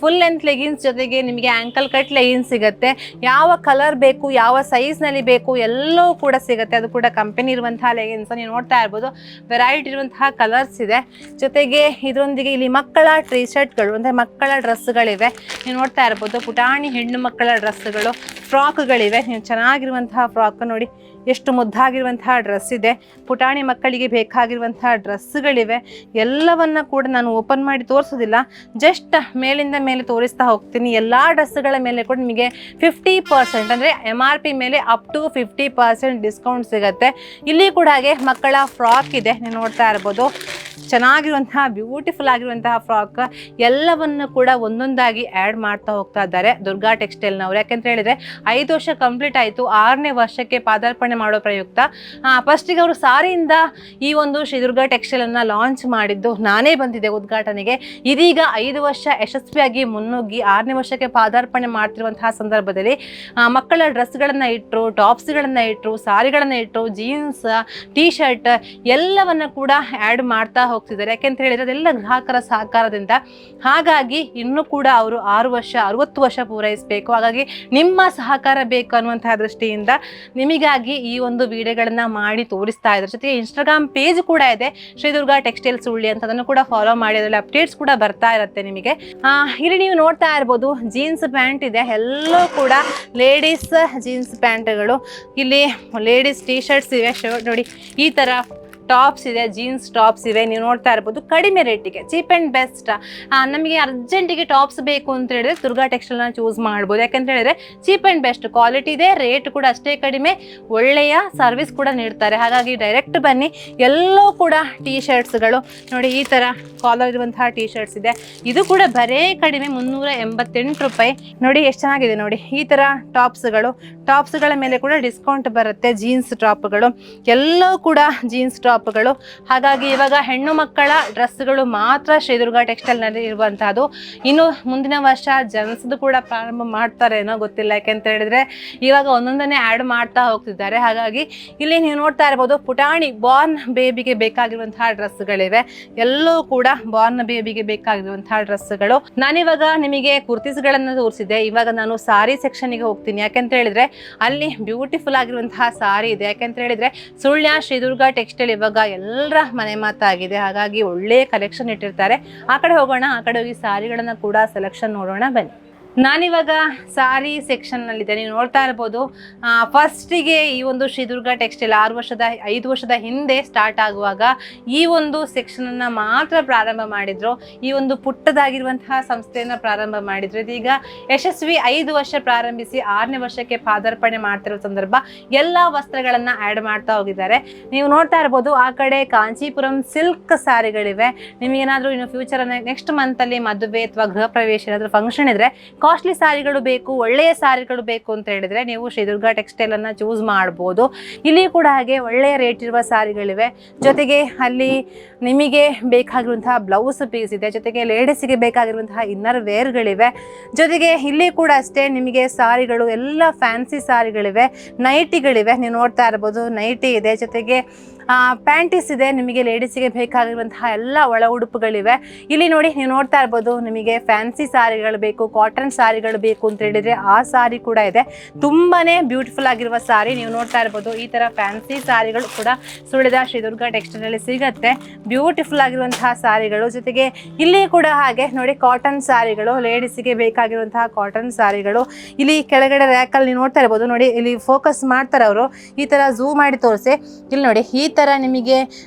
Speaker 2: ಫುಲ್ ಲೆಂತ್ ಲೆಗಿನ್ಸ್. ಜೊತೆಗೆ ನಿಮಗೆ ಆ್ಯಂಕಲ್ ಕಟ್ ಲೆಗಿನ್ಸ್ ಸಿಗುತ್ತೆ. ಯಾವ ಕಲರ್ ಬೇಕು, ಯಾವ ಸೈಜ್ನಲ್ಲಿ ಬೇಕು ಎಲ್ಲವೂ ಕೂಡ ಸಿಗುತ್ತೆ. ಅದು ಕೂಡ ಕಂಪನಿ ಇರುವಂತಹ ಲೆಗಿನ್ಸ್. ನೀವು ನೋಡ್ತಾ ಇರ್ಬೋದು, ವೆರೈಟಿ ಇರುವಂತಹ ಕಲರ್ಸ್ ಇದೆ. ಜೊತೆಗೆ ಇದರೊಂದಿಗೆ ಇಲ್ಲಿ ಮಕ್ಕಳ ಟೀ ಶರ್ಟ್ಗಳು, ಅಂದರೆ ಮಕ್ಕಳ ಡ್ರೆಸ್ಗಳಿವೆ. ನೀವು ನೋಡ್ತಾ ಇರ್ಬೋದು, ಪುಟಾಣಿ ಹೆಣ್ಣು ಮಕ್ಕಳ ಡ್ರೆಸ್ಗಳು ಫ್ರಾಕ್ಗಳಿವೆ. ನೀವು ಚೆನ್ನಾಗಿರುವಂತಹ ಫ್ರಾಕ್ ನೋಡಿ, ಎಷ್ಟು ಮುದ್ದಾಗಿರುವಂತಹ ಡ್ರೆಸ್ ಇದೆ. ಪುಟಾಣಿ ಮಕ್ಕಳಿಗೆ ಬೇಕಾಗಿರುವಂತಹ ಡ್ರೆಸ್ಗಳಿವೆ. ಎಲ್ಲವನ್ನ ಕೂಡ ನಾನು ಓಪನ್ ಮಾಡಿ ತೋರಿಸೋದಿಲ್ಲ, ಜಸ್ಟ್ ಮೇಲಿಂದ ಮೇಲೆ ತೋರಿಸ್ತಾ ಹೋಗ್ತೀನಿ. ಎಲ್ಲ ಡ್ರೆಸ್ಗಳ ಮೇಲೆ ಕೂಡ ನಿಮಗೆ 50% ಅಂದರೆ MRP ಮೇಲೆ ಅಪ್ ಟು 50% ಡಿಸ್ಕೌಂಟ್ ಸಿಗುತ್ತೆ. ಇಲ್ಲಿ ಕೂಡ ಹಾಗೆ ಮಕ್ಕಳ ಫ್ರಾಕ್ ಇದೆ, ನೀವು ನೋಡ್ತಾ ಇರ್ಬೋದು. ಚೆನ್ನಾಗಿರುವಂತಹ ಬ್ಯೂಟಿಫುಲ್ ಆಗಿರುವಂತಹ ಫ್ರಾಕ್ ಎಲ್ಲವನ್ನು ಕೂಡ ಒಂದೊಂದಾಗಿ ಆ್ಯಡ್ ಮಾಡ್ತಾ ಹೋಗ್ತಾ ಇದ್ದಾರೆ ದುರ್ಗಾ ಟೆಕ್ಸ್ಟೈಲ್ನವರು. ಯಾಕೆಂತ ಹೇಳಿದ್ರೆ 5 ವರ್ಷ ಕಂಪ್ಲೀಟ್ ಆಯಿತು, 6ನೇ ವರ್ಷಕ್ಕೆ ಪಾದಾರ್ಪಣೆ ಮಾಡೋ ಪ್ರಯುಕ್ತ ಫಸ್ಟಿಗೆ ಅವರು ಸಾರಿಯಿಂದ ಈ ಒಂದು ಶ್ರೀ ದುರ್ಗಾ ಟೆಕ್ಸ್ಟೈಲನ್ನು ಲಾಂಚ್ ಮಾಡಿದ್ದು ನಾನೇ ಬಂದಿದ್ದೆ ಉದ್ಘಾಟನೆಗೆ. ಇದೀಗ 5 ವರ್ಷ ಯಶಸ್ವಿಯಾಗಿ ಮುನ್ನುಗ್ಗಿ 6ನೇ ವರ್ಷಕ್ಕೆ ಪಾದಾರ್ಪಣೆ ಮಾಡ್ತಿರುವಂತಹ ಸಂದರ್ಭದಲ್ಲಿ ಮಕ್ಕಳ ಡ್ರೆಸ್ಗಳನ್ನು ಇಟ್ಟರು, ಟಾಪ್ಸ್ಗಳನ್ನು ಇಟ್ಟರು, ಸಾರಿಗಳನ್ನು ಇಟ್ಟರು, ಜೀನ್ಸ್, ಟೀ ಶರ್ಟ್ ಎಲ್ಲವನ್ನು ಕೂಡ ಆ್ಯಡ್ ಮಾಡ್ತಾ ಹೋಗ್ತಿದ್ದಾರೆ. ಯಾಕೆಂತ ಹೇಳಿದ್ರೆ ಅದೆಲ್ಲ ಗ್ರಾಹಕರ ಸಹಕಾರದಿಂದ. ಹಾಗಾಗಿ ಇನ್ನೂ ಕೂಡ ಅವರು 6 ವರ್ಷ 60 ವರ್ಷ ಪೂರೈಸಬೇಕು. ಹಾಗಾಗಿ ನಿಮ್ಮ ಸಹಕಾರ ಬೇಕು ಅನ್ನುವಂತಹ ದೃಷ್ಟಿಯಿಂದ ನಿಮಗಾಗಿ ಈ ಒಂದು ವಿಡಿಯೋಗಳನ್ನ ಮಾಡಿ ತೋರಿಸ್ತಾ ಇದ್ದಾರೆ. ಜೊತೆಗೆ ಇನ್ಸ್ಟಾಗ್ರಾಮ್ ಪೇಜ್ ಕೂಡ ಇದೆ, ಶ್ರೀ ದುರ್ಗಾ ಟೆಕ್ಸ್ಟೈಲ್ ಸುಳ್ಳಿ ಅಂತ. ಅದನ್ನು ಕೂಡ ಫಾಲೋ ಮಾಡಿ, ಅದರಲ್ಲಿ ಅಪ್ಡೇಟ್ಸ್ ಕೂಡ ಬರ್ತಾ ಇರುತ್ತೆ ನಿಮಗೆ. ಇಲ್ಲಿ ನೀವು ನೋಡ್ತಾ ಇರ್ಬೋದು ಜೀನ್ಸ್ ಪ್ಯಾಂಟ್ ಇದೆ, ಎಲ್ಲವೂ ಕೂಡ ಲೇಡೀಸ್ ಜೀನ್ಸ್ ಪ್ಯಾಂಟ್ಗಳು. ಇಲ್ಲಿ ಲೇಡೀಸ್ ಟೀ ಶರ್ಟ್ಸ್ ಇವೆ, ಶರ್ಟ್ ನೋಡಿ ಈ ಥರ ಟಾಪ್ಸ್ ಇದೆ, ಜೀನ್ಸ್ ಟಾಪ್ಸ್ ಇವೆ. ನೀವು ನೋಡ್ತಾ ಇರ್ಬೋದು ಕಡಿಮೆ ರೇಟಿಗೆ, ಚೀಪ್ ಆ್ಯಂಡ್ ಬೆಸ್ಟ್. ನಮಗೆ ಅರ್ಜೆಂಟಿಗೆ ಟಾಪ್ಸ್ ಬೇಕು ಅಂತ ಹೇಳಿದ್ರೆ ದುರ್ಗಾ ಟೆಕ್ಸ್ಟೈಲ್ನ ಚೂಸ್ ಮಾಡ್ಬೋದು. ಯಾಕಂತ ಹೇಳಿದ್ರೆ ಚೀಪ್ ಆ್ಯಂಡ್ ಬೆಸ್ಟ್ ಕ್ವಾಲಿಟಿ ಇದೆ, ರೇಟ್ ಕೂಡ ಅಷ್ಟೇ ಕಡಿಮೆ, ಒಳ್ಳೆಯ ಸರ್ವಿಸ್ ಕೂಡ ನೀಡ್ತಾರೆ. ಹಾಗಾಗಿ ಡೈರೆಕ್ಟ್ ಬನ್ನಿ. ಎಲ್ಲವೂ ಕೂಡ ಟೀ ಶರ್ಟ್ಸ್ಗಳು ನೋಡಿ, ಈ ಥರ ಕಾಲರ್ ಇರುವಂತಹ ಟೀ ಶರ್ಟ್ಸ್ ಇದೆ. ಇದು ಕೂಡ ಬರೇ ಕಡಿಮೆ 388 ರೂಪಾಯಿ. ನೋಡಿ ಎಷ್ಟು ಚೆನ್ನಾಗಿದೆ ನೋಡಿ, ಈ ಥರ ಟಾಪ್ಸ್ಗಳ ಮೇಲೆ ಕೂಡ ಡಿಸ್ಕೌಂಟ್ ಬರುತ್ತೆ. ಜೀನ್ಸ್ ಟಾಪ್ಗಳು ಎಲ್ಲವೂ ಕೂಡ ಜೀನ್ಸ್ ಟಾಪ್ಗಳು. ಹಾಗಾಗಿ ಇವಾಗ ಹೆಣ್ಣು ಮಕ್ಕಳ ಡ್ರೆಸ್ಗಳು ಮಾತ್ರ ಶ್ರೀ ದುರ್ಗಾ ಟೆಕ್ಸ್ಟೈಲ್ನಲ್ಲಿ ಇರುವಂತಹದ್ದು. ಇನ್ನು ಮುಂದಿನ ವರ್ಷ ಜೆಂಟ್ಸ್ದು ಕೂಡ ಪ್ರಾರಂಭ ಮಾಡ್ತಾರೆ ಏನೋ ಗೊತ್ತಿಲ್ಲ, ಯಾಕೆಂತ ಹೇಳಿದ್ರೆ ಇವಾಗ ಒಂದೊಂದನ್ನೇ ಆ್ಯಡ್ ಮಾಡ್ತಾ ಹೋಗ್ತಿದ್ದಾರೆ. ಹಾಗಾಗಿ ಇಲ್ಲಿ ನೀವು ನೋಡ್ತಾ ಇರ್ಬೋದು ಪುಟಾಣಿ ಬಾರ್ನ್ ಬೇಬಿಗೆ ಬೇಕಾಗಿರುವಂತಹ ಡ್ರೆಸ್ಗಳಿವೆ. ಎಲ್ಲವೂ ಕೂಡ ಬಾರ್ನ್ ಬೇಬಿಗೆ ಬೇಕಾಗಿರುವಂತಹ ಡ್ರೆಸ್ಗಳು. ನಾನಿವಾಗ ನಿಮಗೆ ಕುರ್ತೀಸ್ಗಳನ್ನು ತೋರಿಸಿದೆ. ಇವಾಗ ನಾನು ಸಾರಿ ಸೆಕ್ಷನ್ಗೆ ಹೋಗ್ತೀನಿ. ಯಾಕೆಂತ ಹೇಳಿದ್ರೆ ಅಲ್ಲಿ ಬ್ಯೂಟಿಫುಲ್ ಆಗಿರುವಂತಹ ಸಾರಿ ಇದೆ. ಯಾಕೆಂತ ಹೇಳಿದ್ರೆ ಸುಳ್ಯ ಶ್ರೀ ದುರ್ಗಾ ಟೆಕ್ಸ್ಟೈಲ್ ಇವಾಗ ಎಲ್ಲರ ಮನೆ ಮಾತಾಗಿದೆ. ಹಾಗಾಗಿ ಒಳ್ಳೆ ಕಲೆಕ್ಷನ್ ಇಟ್ಟಿರ್ತಾರೆ. ಆ ಕಡೆ ಹೋಗೋಣ, ಆ ಕಡೆ ಹೋಗಿ ಸಾರಿಗಳನ್ನ ಕೂಡ ಸೆಲೆಕ್ಷನ್ ನೋಡೋಣ ಬನ್ನಿ. ನಾನಿವಾಗ ಸಾರಿ ಸೆಕ್ಷನ್ನಲ್ಲಿದ್ದೆ. ನೀವು ನೋಡ್ತಾ ಇರ್ಬೋದು ಫಸ್ಟಿಗೆ ಈ ಒಂದು ಶ್ರೀ ದುರ್ಗಾ ಟೆಕ್ಸ್ಟೈಲ್ 5 ವರ್ಷದ ಹಿಂದೆ ಸ್ಟಾರ್ಟ್ ಆಗುವಾಗ ಈ ಒಂದು ಸೆಕ್ಷನನ್ನು ಮಾತ್ರ ಪ್ರಾರಂಭ ಮಾಡಿದ್ರು. ಈ ಒಂದು ಪುಟ್ಟದಾಗಿರುವಂತಹ ಸಂಸ್ಥೆಯನ್ನು ಪ್ರಾರಂಭ ಮಾಡಿದ್ರು. ಇದೀಗ ಯಶಸ್ವಿ 5 ವರ್ಷ ಪ್ರಾರಂಭಿಸಿ 6ನೇ ವರ್ಷಕ್ಕೆ ಪಾದಾರ್ಪಣೆ ಮಾಡ್ತಿರೋ ಸಂದರ್ಭ ಎಲ್ಲ ವಸ್ತ್ರಗಳನ್ನು ಆ್ಯಡ್ ಮಾಡ್ತಾ ಹೋಗಿದ್ದಾರೆ. ನೀವು ನೋಡ್ತಾ ಇರ್ಬೋದು ಆ ಕಡೆ ಕಾಂಚೀಪುರಂ ಸಿಲ್ಕ್ ಸಾರಿಗಳಿವೆ. ನಿಮಗೇನಾದರೂ ಇನ್ನು ಫ್ಯೂಚರ್ ನೆಕ್ಸ್ಟ್ ಮಂತಲ್ಲಿ ಮದುವೆ ಅಥವಾ ಗೃಹ ಪ್ರವೇಶ ಏನಾದರೂ ಫಂಕ್ಷನ್ ಇದ್ರೆ ಕಾಸ್ಟ್ಲಿ ಸಾರಿಗಳು ಬೇಕು, ಒಳ್ಳೆಯ ಸಾರಿಗಳು ಬೇಕು ಅಂತ ಹೇಳಿದ್ರೆ ನೀವು ಶ್ರೀ ದುರ್ಗಾ ಟೆಕ್ಸ್ಟೈಲ್ ಅನ್ನ ಚೂಸ್ ಮಾಡ್ಬೋದು. ಇಲ್ಲಿ ಕೂಡ ಹಾಗೆ ಒಳ್ಳೆಯ ರೇಟ್ ಇರುವ ಸಾರಿಗಳಿವೆ. ಜೊತೆಗೆ ಅಲ್ಲಿ ನಿಮಗೆ ಬೇಕಾಗಿರುವಂತಹ ಬ್ಲೌಸ್ ಪೀಸ್ ಇದೆ. ಜೊತೆಗೆ ಲೇಡೀಸಿಗೆ ಬೇಕಾಗಿರುವಂತಹ ಇನ್ನರ್ ವೇರ್ಗಳಿವೆ. ಜೊತೆಗೆ ಇಲ್ಲಿ ಕೂಡ ಅಷ್ಟೇ ನಿಮಗೆ ಸಾರಿಗಳು ಎಲ್ಲ ಫ್ಯಾನ್ಸಿ ಸಾರಿಗಳಿವೆ, ನೈಟಿಗಳಿವೆ. ನೀವು ನೋಡ್ತಾ ಇರ್ಬೋದು ನೈಟಿ ಇದೆ, ಜೊತೆಗೆ ಪ್ಯಾಂಟೀಸ್ ಇದೆ. ನಿಮಗೆ ಲೇಡೀಸಿಗೆ ಬೇಕಾಗಿರುವಂತಹ ಎಲ್ಲ ಒಳ ಉಡುಪುಗಳಿವೆ. ಇಲ್ಲಿ ನೋಡಿ ನೀವು ನೋಡ್ತಾ ಇರ್ಬೋದು ನಿಮಗೆ ಫ್ಯಾನ್ಸಿ ಸಾರಿಗಳು ಬೇಕು, ಕಾಟನ್ ಸಾರಿಗಳು ಬೇಕು ಅಂತ ಹೇಳಿದ್ರೆ ಆ ಸಾರಿ ಕೂಡ ಇದೆ. ತುಂಬಾನೇ ಬ್ಯೂಟಿಫುಲ್ ಆಗಿರುವ ಸಾರಿ ನೀವು ನೋಡ್ತಾ ಇರ್ಬೋದು. ಈ ತರ ಫ್ಯಾನ್ಸಿ ಸಾರಿಗಳು ಕೂಡ ಸುಳಿದ ಶ್ರೀ ದುರ್ಗಾ ಟೆಕ್ಸ್ಟೈಲ್ ಅಲ್ಲಿ ಸಿಗತ್ತೆ. ಬ್ಯೂಟಿಫುಲ್ ಆಗಿರುವಂತಹ ಸಾರಿಗಳು. ಜೊತೆಗೆ ಇಲ್ಲಿ ಕೂಡ ಹಾಗೆ ನೋಡಿ ಕಾಟನ್ ಸಾರಿಗಳು, ಲೇಡೀಸಿಗೆ ಬೇಕಾಗಿರುವಂತಹ ಕಾಟನ್ ಸಾರಿಗಳು. ಇಲ್ಲಿ ಕೆಳಗಡೆ ರ್ಯಾಕಲ್ಲಿ ನೀವು ನೋಡ್ತಾ ಇರ್ಬೋದು. ನೋಡಿ ಇಲ್ಲಿ ಫೋಕಸ್ ಮಾಡ್ತಾರೆ ಅವರು, ಈ ತರ ಝೂಮ್ ಮಾಡಿ ತೋರಿಸಿ. ಇಲ್ಲಿ ನೋಡಿ ಈ ತರ ನಿಮಗೆ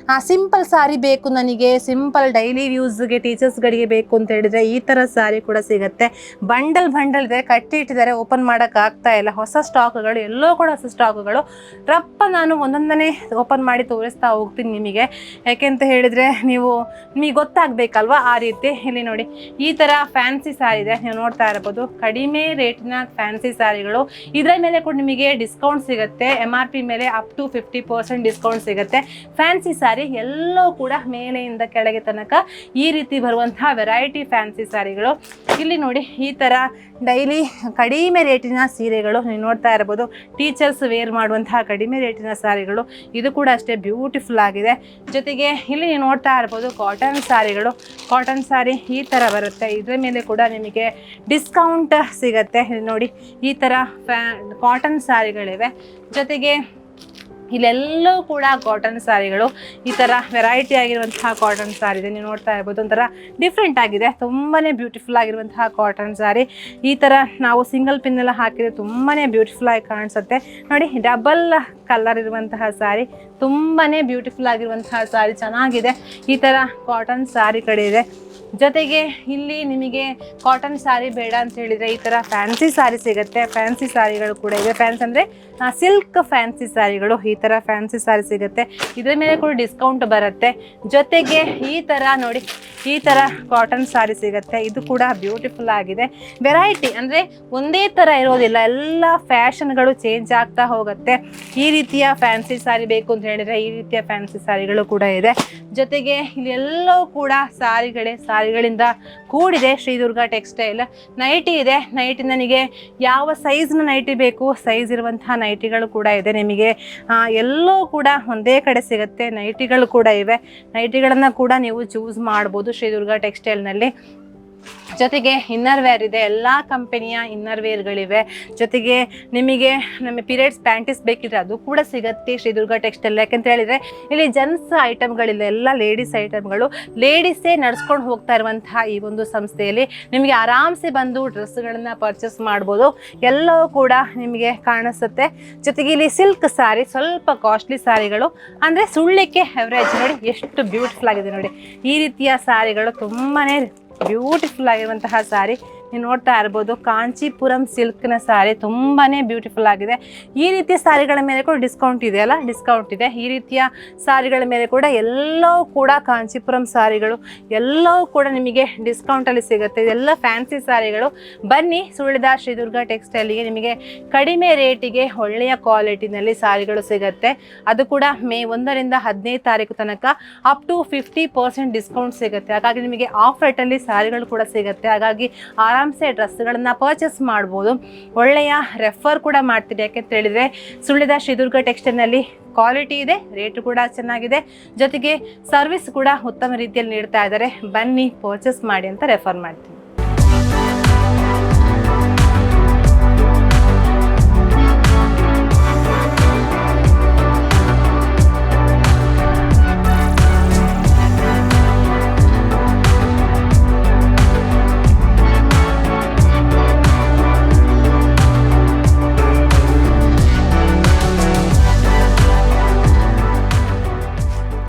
Speaker 2: ಸಿಂಪಲ್ ಸಾರಿ ಬೇಕು, ನನಗೆ ಸಿಂಪಲ್ ಡೈಲಿ ಯೂಸ್ಗೆ ಟೀಚರ್ಸ್ಗಳಿಗೆ ಬೇಕು ಅಂತ ಹೇಳಿದ್ರೆ ಈ ತರ ಸಾರಿ ಕೂಡ ಸಿಗುತ್ತೆ. ಬಂಡಲ್ ಇದೆ, ಕಟ್ಟಿ ಇಟ್ಟಿದ್ದಾರೆ, ಓಪನ್ ಮಾಡಕ್ ಆಗ್ತಾ ಇಲ್ಲ. ಹೊಸ ಸ್ಟಾಕ್ಗಳು, ಎಲ್ಲೋ ಕೂಡ ಹೊಸ ಸ್ಟಾಕ್ಗಳು. ನಾನು ಒಂದೊಂದನೇ ಓಪನ್ ಮಾಡಿ ತೋರಿಸ್ತಾ ಹೋಗ್ತೀನಿ ನಿಮಗೆ. ಯಾಕೆಂತ ಹೇಳಿದ್ರೆ ನಿಮಗೆ ಗೊತ್ತಾಗ್ಬೇಕಲ್ವಾ ಆ ರೀತಿ. ಇಲ್ಲಿ ನೋಡಿ ಈ ತರ ಫ್ಯಾನ್ಸಿ ಸಾರಿ ಇದೆ, ನೀವು ನೋಡ್ತಾ ಇರಬಹುದು. ಕಡಿಮೆ ರೇಟಿನ ಫ್ಯಾನ್ಸಿ ಸಾರಿಗಳು. ಇದರ ಮೇಲೆ ಕೂಡ ನಿಮಗೆ ಡಿಸ್ಕೌಂಟ್ ಸಿಗುತ್ತೆ. MRP ಮೇಲೆ ಅಪ್ ಟು 50% ಡಿಸ್ಕೌಂಟ್ ಸಿಗುತ್ತೆ. ಫ್ಯಾನ್ಸಿ ಸಾರಿ ಎಲ್ಲವೂ ಕೂಡ ಮೇಲೆಯಿಂದ ಕೆಳಗೆ ತನಕ ಈ ರೀತಿ ಬರುವಂತಹ ವೆರೈಟಿ ಫ್ಯಾನ್ಸಿ ಸಾರಿಗಳು. ಇಲ್ಲಿ ನೋಡಿ ಈ ತರ ಡೈಲಿ ಕಡಿಮೆ ರೇಟಿನ ಸೀರೆಗಳು ನೀವು ನೋಡ್ತಾ ಇರಬಹುದು. ಟೀಚರ್ಸ್ ವೇರ್ ಮಾಡುವಂತಹ ಕಡಿಮೆ ರೇಟಿನ ಸಾರಿಗಳು. ಇದು ಕೂಡ ಅಷ್ಟೇ ಬ್ಯೂಟಿಫುಲ್ ಆಗಿದೆ. ಜೊತೆಗೆ ಇಲ್ಲಿ ನೀವು ನೋಡ್ತಾ ಇರಬಹುದು ಕಾಟನ್ ಸಾರಿಗಳು. ಕಾಟನ್ ಸಾರಿ ಈ ತರ ಬರುತ್ತೆ. ಇದರ ಮೇಲೆ ಕೂಡ ನಿಮಗೆ ಡಿಸ್ಕೌಂಟ್ ಸಿಗತ್ತೆ. ನೋಡಿ ಈ ತರ ಕಾಟನ್ ಸಾರಿಗಳಿವೆ. ಜೊತೆಗೆ ಇಲ್ಲೆಲ್ಲವೂ ಕೂಡ ಕಾಟನ್ ಸ್ಯಾರಿಗಳು, ಈ ಥರ ವೆರೈಟಿ ಆಗಿರುವಂತಹ ಕಾಟನ್ ಸ್ಯಾರಿ ಇದೆ. ನೀವು ನೋಡ್ತಾ ಇರ್ಬೋದು, ಒಂಥರ ಡಿಫ್ರೆಂಟ್ ಆಗಿದೆ, ತುಂಬಾ ಬ್ಯೂಟಿಫುಲ್ ಆಗಿರುವಂತಹ ಕಾಟನ್ ಸ್ಯಾರಿ. ಈ ಥರ ನಾವು ಸಿಂಗಲ್ ಪಿನ್ನೆಲ್ಲ ಹಾಕಿದರೆ ತುಂಬಾ ಬ್ಯೂಟಿಫುಲ್ ಆಗಿ ಕಾಣಿಸುತ್ತೆ ನೋಡಿ. ಡಬಲ್ ಕಲರ್ ಇರುವಂತಹ ಸ್ಯಾರಿ, ತುಂಬಾ ಬ್ಯೂಟಿಫುಲ್ ಆಗಿರುವಂತಹ ಸ್ಯಾರಿ, ಚೆನ್ನಾಗಿದೆ. ಈ ಥರ ಕಾಟನ್ ಸ್ಯಾರಿ ಕಡೆ ಇದೆ. ಜೊತೆಗೆ ಇಲ್ಲಿ ನಿಮಗೆ ಕಾಟನ್ ಸ್ಯಾರಿ ಬೇಡ ಅಂತ ಹೇಳಿದರೆ ಈ ಥರ ಫ್ಯಾನ್ಸಿ ಸ್ಯಾರಿ ಸಿಗುತ್ತೆ. ಫ್ಯಾನ್ಸಿ ಸ್ಯಾರಿಗಳು ಕೂಡ ಇದೆ. ಫ್ಯಾನ್ಸಿ ಅಂದರೆ ಸಿಲ್ಕ್ ಫ್ಯಾನ್ಸಿ ಸ್ಯಾರಿಗಳು, ಈ ಥರ ಫ್ಯಾನ್ಸಿ ಸ್ಯಾರಿ ಸಿಗುತ್ತೆ. ಇದರ ಮೇಲೆ ಕೂಡ ಡಿಸ್ಕೌಂಟ್ ಬರುತ್ತೆ. ಜೊತೆಗೆ ಈ ಥರ ನೋಡಿ, ಈ ಥರ ಕಾಟನ್ ಸ್ಯಾರಿ ಸಿಗುತ್ತೆ. ಇದು ಕೂಡ ಬ್ಯೂಟಿಫುಲ್ ಆಗಿದೆ. ವೆರೈಟಿ ಅಂದರೆ ಒಂದೇ ಥರ ಇರೋದಿಲ್ಲ, ಎಲ್ಲ ಫ್ಯಾಷನ್ಗಳು ಚೇಂಜ್ ಆಗ್ತಾ ಹೋಗುತ್ತೆ. ಈ ರೀತಿಯ ಫ್ಯಾನ್ಸಿ ಸ್ಯಾರಿ ಬೇಕು ಅಂತ ಹೇಳಿದರೆ ಈ ರೀತಿಯ ಫ್ಯಾನ್ಸಿ ಸ್ಯಾರಿಗಳು ಕೂಡ ಇದೆ. ಜೊತೆಗೆ ಇಲ್ಲಿ ಎಲ್ಲವೂ ಕೂಡ ಸ್ಯಾರಿಗಳಿಂದ ಕೂಡಿದೆ. ಶ್ರೀದುರ್ಗ ಟೆಕ್ಸ್ಟೈಲ್. ನೈಟಿ ಇದೆ. ನೈಟಿ ನನಗೆ ಯಾವ ಸೈಜ್ನ ನೈಟಿ ಬೇಕು, ಸೈಜ್ ಇರುವಂತಹ ನೈಟಿಗಳು ಕೂಡ ಇದೆ. ನಿಮಗೆ ಎಲ್ಲವೂ ಕೂಡ ಒಂದೇ ಕಡೆ ಸಿಗುತ್ತೆ. ನೈಟಿಗಳು ಕೂಡ ಇವೆ. ನೈಟಿಗಳನ್ನು ಕೂಡ ನೀವು ಚೂಸ್ ಮಾಡ್ಬೋದು ಶ್ರೀದುರ್ಗ ಟೆಕ್ಸ್ಟೈಲ್ನಲ್ಲಿ. ಜೊತೆಗೆ ಇನ್ನರ್ ವೇರ್ ಇದೆ, ಎಲ್ಲ ಕಂಪನಿಯ ಇನ್ನರ್ ವೇರ್ಗಳಿವೆ. ಜೊತೆಗೆ ನಿಮಗೆ ನಮ್ಮ ಪೀರಿಯಡ್ಸ್ ಪ್ಯಾಂಟೀಸ್ ಬೇಕಿದ್ರೆ ಅದು ಕೂಡ ಸಿಗುತ್ತೆ ಶ್ರೀದುರ್ಗ ಟೆಕ್ಸ್ಟೈಲ್. ಯಾಕಂತ ಹೇಳಿದರೆ ಇಲ್ಲಿ ಜೆಂಟ್ಸ್ ಐಟಮ್ಗಳಿಲ್ಲ, ಎಲ್ಲ ಲೇಡೀಸ್ ಐಟಮ್ಗಳು. ಲೇಡೀಸೇ ನಡ್ಸ್ಕೊಂಡು ಹೋಗ್ತಾ ಇರುವಂತಹ ಈ ಒಂದು ಸಂಸ್ಥೆಯಲ್ಲಿ ನಿಮಗೆ ಆರಾಮ್ಸೆ ಬಂದು ಡ್ರೆಸ್ಗಳನ್ನು ಪರ್ಚೇಸ್ ಮಾಡ್ಬೋದು. ಎಲ್ಲವೂ ಕೂಡ ನಿಮಗೆ ಕಾಣಿಸುತ್ತೆ. ಜೊತೆಗೆ ಇಲ್ಲಿ ಸಿಲ್ಕ್ ಸ್ಯಾರಿ, ಸ್ವಲ್ಪ ಕಾಸ್ಟ್ಲಿ ಸ್ಯಾರಿಗಳು, ಅಂದರೆ ಸುಳ್ಳಿಕ್ಕೆ ಎವರೇಜ್. ನೋಡಿ ಎಷ್ಟು ಬ್ಯೂಟಿಫುಲ್ ಆಗಿದೆ ನೋಡಿ. ಈ ರೀತಿಯ ಸ್ಯಾರಿಗಳು ತುಂಬಾ ಬ್ಯೂಟಿಫುಲ್ ಆಗಿರುವಂತಹ ಸ್ಯಾರಿ ನೀವು ನೋಡ್ತಾ ಇರ್ಬೋದು. ಕಾಂಚೀಪುರಂ ಸಿಲ್ಕ್ನ ಸ್ಯಾರಿ ತುಂಬಾ ಬ್ಯೂಟಿಫುಲ್ ಆಗಿದೆ. ಈ ರೀತಿಯ ಸ್ಯಾರಿಗಳ ಮೇಲೆ ಕೂಡ ಡಿಸ್ಕೌಂಟ್ ಇದೆಯಲ್ಲ, ಡಿಸ್ಕೌಂಟ್ ಇದೆ. ಈ ರೀತಿಯ ಸ್ಯಾರಿಗಳ ಮೇಲೆ ಕೂಡ ಎಲ್ಲವೂ ಕೂಡ ಕಾಂಚೀಪುರಂ ಸ್ಯಾರಿಗಳು ಎಲ್ಲವೂ ಕೂಡ ನಿಮಗೆ ಡಿಸ್ಕೌಂಟಲ್ಲಿ ಸಿಗುತ್ತೆ. ಇದೆಲ್ಲ ಫ್ಯಾನ್ಸಿ ಸ್ಯಾರಿಗಳು. ಬನ್ನಿ ಸುಳ್ಳಿದ ಶ್ರೀದುರ್ಗ ಟೆಕ್ಸ್ಟೈಲಿಗೆ, ನಿಮಗೆ ಕಡಿಮೆ ರೇಟಿಗೆ ಒಳ್ಳೆಯ ಕ್ವಾಲಿಟಿನಲ್ಲಿ ಸ್ಯಾರಿಗಳು ಸಿಗುತ್ತೆ. ಅದು ಕೂಡ ಮೇ 1ರಿಂದ 15 ತಾರೀಕು ತನಕ ಅಪ್ ಟು 50% ಡಿಸ್ಕೌಂಟ್ ಸಿಗುತ್ತೆ. ಹಾಗಾಗಿ ನಿಮಗೆ ಆಫ್ ರೇಟಲ್ಲಿ ಸ್ಯಾರಿಗಳು ಕೂಡ ಸಿಗುತ್ತೆ. ಹಾಗಾಗಿ ಆರಾಮ್ಸೆ ಡ್ರೆಸ್ಗಳನ್ನು ಪರ್ಚೇಸ್ ಮಾಡ್ಬೋದು. ಒಳ್ಳೆಯ ರೆಫರ್ ಕೂಡ ಮಾಡ್ತೀರಿ. ಯಾಕೆಂತ ಹೇಳಿದರೆ ಸುಳ್ಳಿದ ಶ್ರೀದುರ್ಗ ಟೆಕ್ಸ್ಟೈಲ್ನಲ್ಲಿ ಕ್ವಾಲಿಟಿ ಇದೆ, ರೇಟು ಕೂಡ ಚೆನ್ನಾಗಿದೆ, ಜೊತೆಗೆ ಸರ್ವಿಸ್ ಕೂಡ ಉತ್ತಮ ರೀತಿಯಲ್ಲಿ ನೀಡ್ತಾ ಇದ್ದಾರೆ. ಬನ್ನಿ ಪರ್ಚೇಸ್ ಮಾಡಿ ಅಂತ ರೆಫರ್ ಮಾಡ್ತೀನಿ.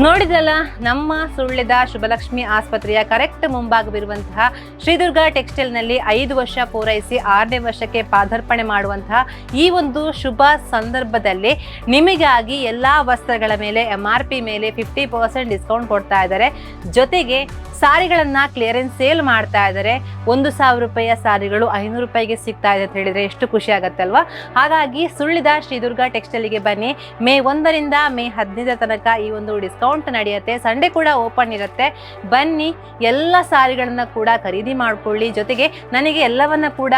Speaker 2: ನೋಡಿದ್ರಲ್ಲ, ನಮ್ಮ ಸುಳ್ಳಿದ ಶುಭಲಕ್ಷ್ಮಿ ಆಸ್ಪತ್ರೆಯ ಕರೆಕ್ಟ್ ಮುಂಭಾಗವಿರುವಂತಹ ಶ್ರೀದುರ್ಗ ಟೆಕ್ಸ್ಟೈಲ್ನಲ್ಲಿ 5 ವರ್ಷ ಪೂರೈಸಿ 6ನೇ ವರ್ಷಕ್ಕೆ ಪಾದಾರ್ಪಣೆ ಮಾಡುವಂತಹ ಈ ಒಂದು ಶುಭ ಸಂದರ್ಭದಲ್ಲಿ ನಿಮಗಾಗಿ ಎಲ್ಲ ವಸ್ತ್ರಗಳ ಮೇಲೆ MRP ಮೇಲೆ 50% ಡಿಸ್ಕೌಂಟ್ ಕೊಡ್ತಾ ಇದ್ದಾರೆ. ಜೊತೆಗೆ ಸಾರಿಗಳನ್ನು ಕ್ಲಿಯರೆನ್ಸ್ ಸೇಲ್ ಮಾಡ್ತಾ ಇದ್ದಾರೆ. 1,000 ರೂಪಾಯಿಯ ಸಾರಿಗಳು 500 ರೂಪಾಯಿಗೆ ಸಿಗ್ತಾ ಇದೆ ಅಂತ ಹೇಳಿದರೆ ಎಷ್ಟು ಖುಷಿ ಆಗುತ್ತೆ ಅಲ್ವಾ? ಹಾಗಾಗಿ ಸುಳ್ಳಿದ ಶ್ರೀದುರ್ಗ ಟೆಕ್ಸ್ಟೈಲಿಗೆ ಬನ್ನಿ. ಮೇ 1ರಿಂದ ಮೇ 15 ತನಕ ಈ ಒಂದು ಡಿಸ್ಕೌಂಟ್ ನಡೆಯುತ್ತೆ. ಸಂಡೇ ಕೂಡ ಓಪನ್ ಇರುತ್ತೆ. ಬನ್ನಿ, ಎಲ್ಲ ಸಾರಿಗಳನ್ನು ಕೂಡ ಖರೀದಿ ಮಾಡ್ಕೊಳ್ಳಿ. ಜೊತೆಗೆ ನನಗೆ ಎಲ್ಲವನ್ನ ಕೂಡ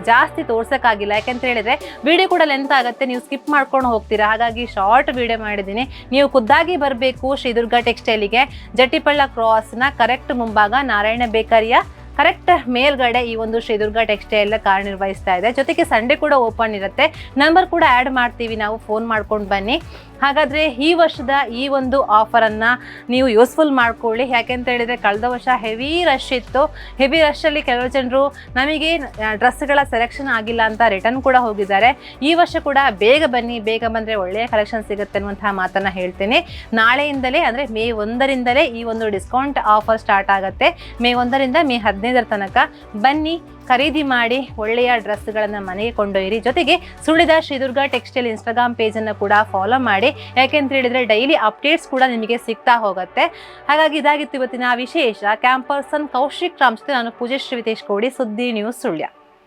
Speaker 2: ಜಾಸ್ತಿ ತೋರ್ಸೋಕ್ಕಾಗಿಲ್ಲ, ಯಾಕೆಂತ ಹೇಳಿದರೆ ವಿಡಿಯೋ ಕೂಡ ಲೆಂತ್ ಆಗುತ್ತೆ, ನೀವು ಸ್ಕಿಪ್ ಮಾಡ್ಕೊಂಡು ಹೋಗ್ತೀರಾ. ಹಾಗಾಗಿ ಶಾರ್ಟ್ ವಿಡಿಯೋ ಮಾಡಿದ್ದೀನಿ. ನೀವು ಖುದ್ದಾಗಿ ಬರಬೇಕು ಶ್ರೀದುರ್ಗ ಟೆಕ್ಸ್ಟೈಲಿಗೆ. ಜಟ್ಟಿಪಳ್ಳ ಕ್ರಾಸ್ನ ಕರೆಕ್ಟ್ ಮುಂಭಾಗ ನಾರಾಯಣ ಬೇಕರಿಯ ಕರೆಕ್ಟ್ ಮೇಲ್ಗಡೆ ಈ ಒಂದು ಶ್ರೀದುರ್ಗ ಟೆಕ್ಸ್ಟೈಲ್ ಕಾರ್ಯನಿರ್ವಹಿಸ್ತಾ ಇದೆ. ಜೊತೆಗೆ ಸಂಡೇ ಕೂಡ ಓಪನ್ ಇರುತ್ತೆ. ನಂಬರ್ ಕೂಡ ಆ್ಯಡ್ ಮಾಡ್ತೀವಿ, ನಾವು ಫೋನ್ ಮಾಡ್ಕೊಂಡು ಬನ್ನಿ. ಹಾಗಾದರೆ ಈ ವರ್ಷದ ಈ ಒಂದು ಆಫರನ್ನು ನೀವು ಯೂಸ್ಫುಲ್ ಮಾಡ್ಕೊಳ್ಳಿ. ಯಾಕೆಂತ ಹೇಳಿದರೆ ಕಳೆದ ವರ್ಷ ಹೆವಿ ರಶ್ ಇತ್ತು. ಹೆವಿ ರಶಲ್ಲಿ ಕೆಲವು ಜನರು ನಮಗೆ ಡ್ರೆಸ್ಗಳ ಸೆಲೆಕ್ಷನ್ ಆಗಿಲ್ಲ ಅಂತ ರಿಟರ್ನ್ ಕೂಡ ಹೋಗಿದ್ದಾರೆ. ಈ ವರ್ಷ ಕೂಡ ಬೇಗ ಬನ್ನಿ, ಬೇಗ ಬಂದರೆ ಒಳ್ಳೆಯ ಕಲೆಕ್ಷನ್ ಸಿಗುತ್ತೆ ಅನ್ನುವಂತಹ ಮಾತನ್ನು ಹೇಳ್ತೀನಿ. ನಾಳೆಯಿಂದಲೇ ಅಂದರೆ ಮೇ 1ರಿಂದಲೇ ಈ ಒಂದು ಡಿಸ್ಕೌಂಟ್ ಆಫರ್ ಸ್ಟಾರ್ಟ್ ಆಗುತ್ತೆ. ಮೇ 1ರಿಂದ ಮೇ 15 ತನಕ ಬನ್ನಿ, ಖರೀದಿ ಮಾಡಿ, ಒಳ್ಳೆಯ ಡ್ರೆಸ್ಗಳನ್ನು ಮನೆಗೆ ಕೊಂಡೊಯ್ಯಿರಿ. ಜೊತೆಗೆ ಸುಳಿದ ಶ್ರೀದುರ್ಗ ಟೆಕ್ಸ್ಟೈಲ್ ಇನ್ಸ್ಟಾಗ್ರಾಮ್ ಪೇಜನ್ನು ಕೂಡ ಫಾಲೋ ಮಾಡಿ. ಯಾಕೆಂತ ಹೇಳಿದರೆ ಡೈಲಿ ಅಪ್ಡೇಟ್ಸ್ ಕೂಡ ನಿಮಗೆ ಸಿಗ್ತಾ ಹೋಗುತ್ತೆ. ಹಾಗಾಗಿ ಇದಾಗಿತ್ತು ಇವತ್ತಿನ ವಿಶೇಷ. ಕ್ಯಾಂಪರ್ಸನ್ ಕೌಶಿಕ್ ರಾಮ್ ಜೊತೆ ನಾನು ಪೂಜಶ್ರೀ ವಿತೇಶ್ ಕೋಡಿ, ಸುದ್ದಿ ನ್ಯೂಸ್ ಸುಳ್ಯ.